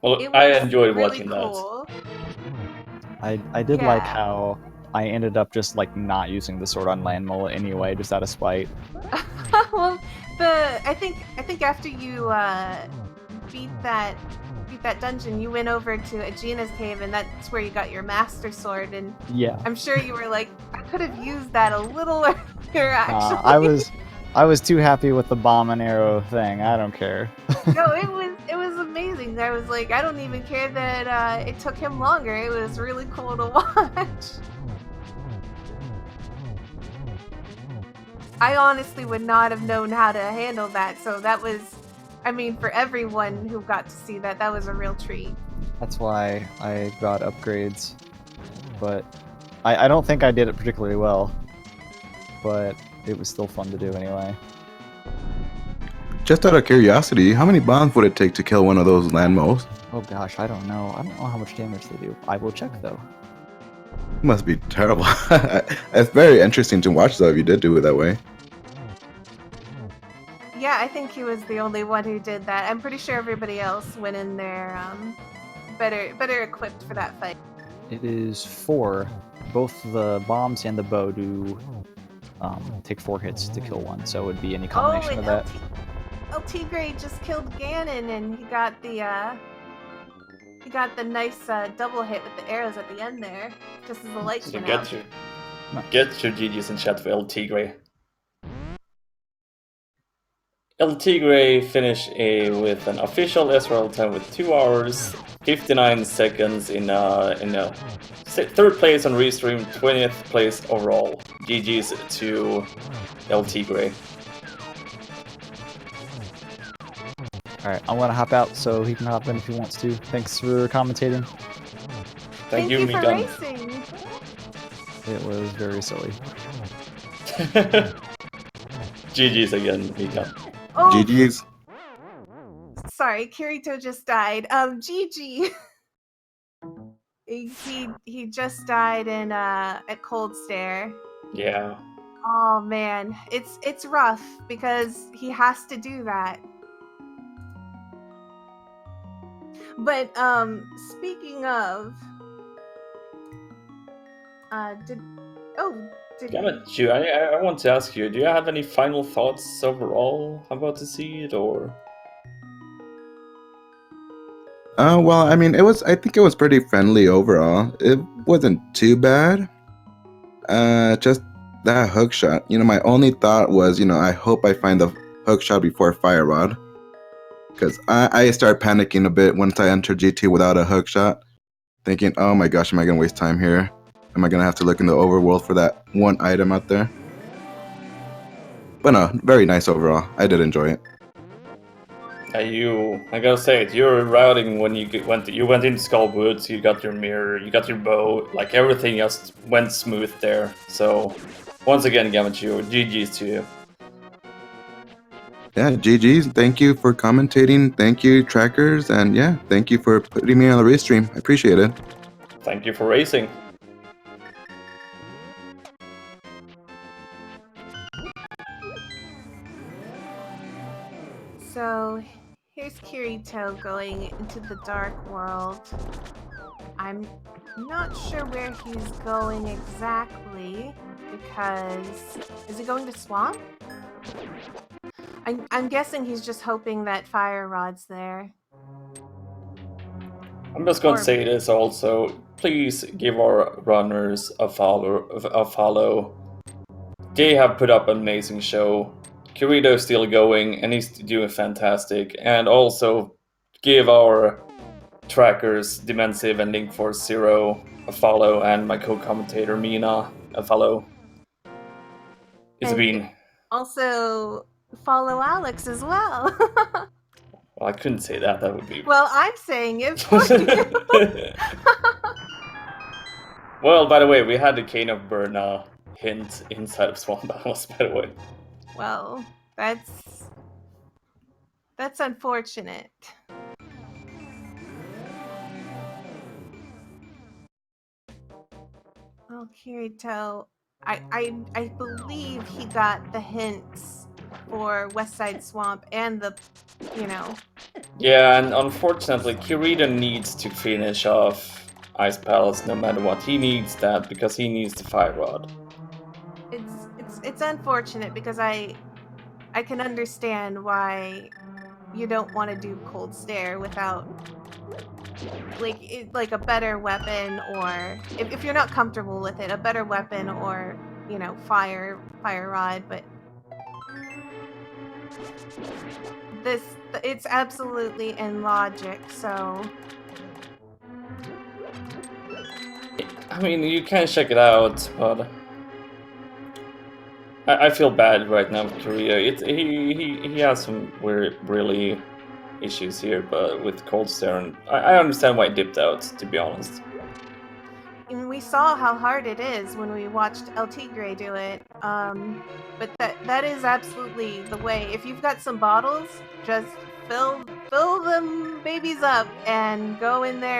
Well, It I was enjoyed really watching cool. I did like Yeah. how I ended up just like not using the sword on land mullet anyway, just out of spite. Well, I think after you beat that dungeon, you went over to Aegina's cave, and that's where you got your master sword. And Yeah. I'm sure you were like, I could have used that a little earlier. Actually, I was too happy with the bomb and arrow thing. I don't care. no, it was amazing. I was like, I don't even care that it took him longer. It was really cool to watch. I honestly would not have known how to handle that, so that was, I mean, for everyone who got to see that, that was a real treat. That's why I got upgrades. But I don't think I did it particularly well. But it was still fun to do anyway. Just out of curiosity, how many bombs would it take to kill one of those land moles? Oh gosh, I don't know. I don't know how much damage they do. I will check though. It must be terrible. It's very interesting to watch though if you did do it that way. Yeah, I think he was the only one who did that. I'm pretty sure everybody else went in there better equipped for that fight. It is 4. Both the bombs and the bow do take 4 hits to kill one, so it would be any combination and of that. LT Gray just killed Ganon, and he got the nice double hit with the arrows at the end there, just as the light So went get out. your GGs in chat for LT Gray. LT Gray finished with an official SRL time with 2 hours, 59 seconds in a 3rd place on Restream, 20th place overall. GG's to LT Gray. Alright, I'm gonna hop out so he can hop in if he wants to. Thanks for commentating. Thank you, for Mikan. racing. It was very silly. GG's again, Mikan. Oh, GG's. sorry, Kirito just died. GG. he just died in at Cold Stare. Yeah. Oh man, it's rough because he has to do that. But speaking of, did Gamachu, I want to ask you, do you have any final thoughts overall about the seed, or? Well, I mean, I think it was pretty friendly overall. It wasn't too bad. Just that hook shot. My only thought was, I hope I find the hook shot before Fire Rod. Because I started panicking a bit once I entered GT without a hook shot. Thinking, oh my gosh, am I going to waste time here? Am I going to have to look in the overworld for that one item out there? But no, very nice overall. I did enjoy it. I gotta say it, your routing when you went into Skull Woods, you got your mirror, you got your bow, like everything just went smooth there. So, once again, Gamachu, GG's to you. Yeah, GG's. Thank you for commentating. Thank you, trackers. And yeah, thank you for putting me on the race stream. I appreciate it. Thank you for racing. So here's Kirito going into the dark world. I'm not sure where he's going exactly because is he going to Swamp? I'm guessing he's just hoping that Fire Rod's there. I'm just gonna say this also. Please give our runners a follow. They have put up an amazing show. Kirito's still going and he's doing fantastic. And also give our trackers Dimensive and Link Force Zero a follow, and my co-commentator Mina a follow. It's been. Also follow Alex as well. Well, I couldn't say that. That would be. Well, I'm saying it for you. Well, by the way, we had the Cane of Burna hint inside of Swamp Battles, by the way. Well, that's unfortunate. Well, Kirito, I believe he got the hints for West Side Swamp and the, Yeah, and unfortunately, Kirito needs to finish off Ice Palace no matter what. He needs that because he needs the Fire Rod. It's unfortunate because I can understand why you don't want to do Cold Stare without like a better weapon, or if you're not comfortable with it, a better weapon, or Fire Rod. But it's absolutely in logic. So I mean, you can check it out, but I feel bad right now with Korea. He has some really issues here, but with Cold Stare, I understand why it dipped out, to be honest. And we saw how hard it is when we watched LT Gray do it. But that is absolutely the way. If you've got some bottles, just fill them babies up and go in there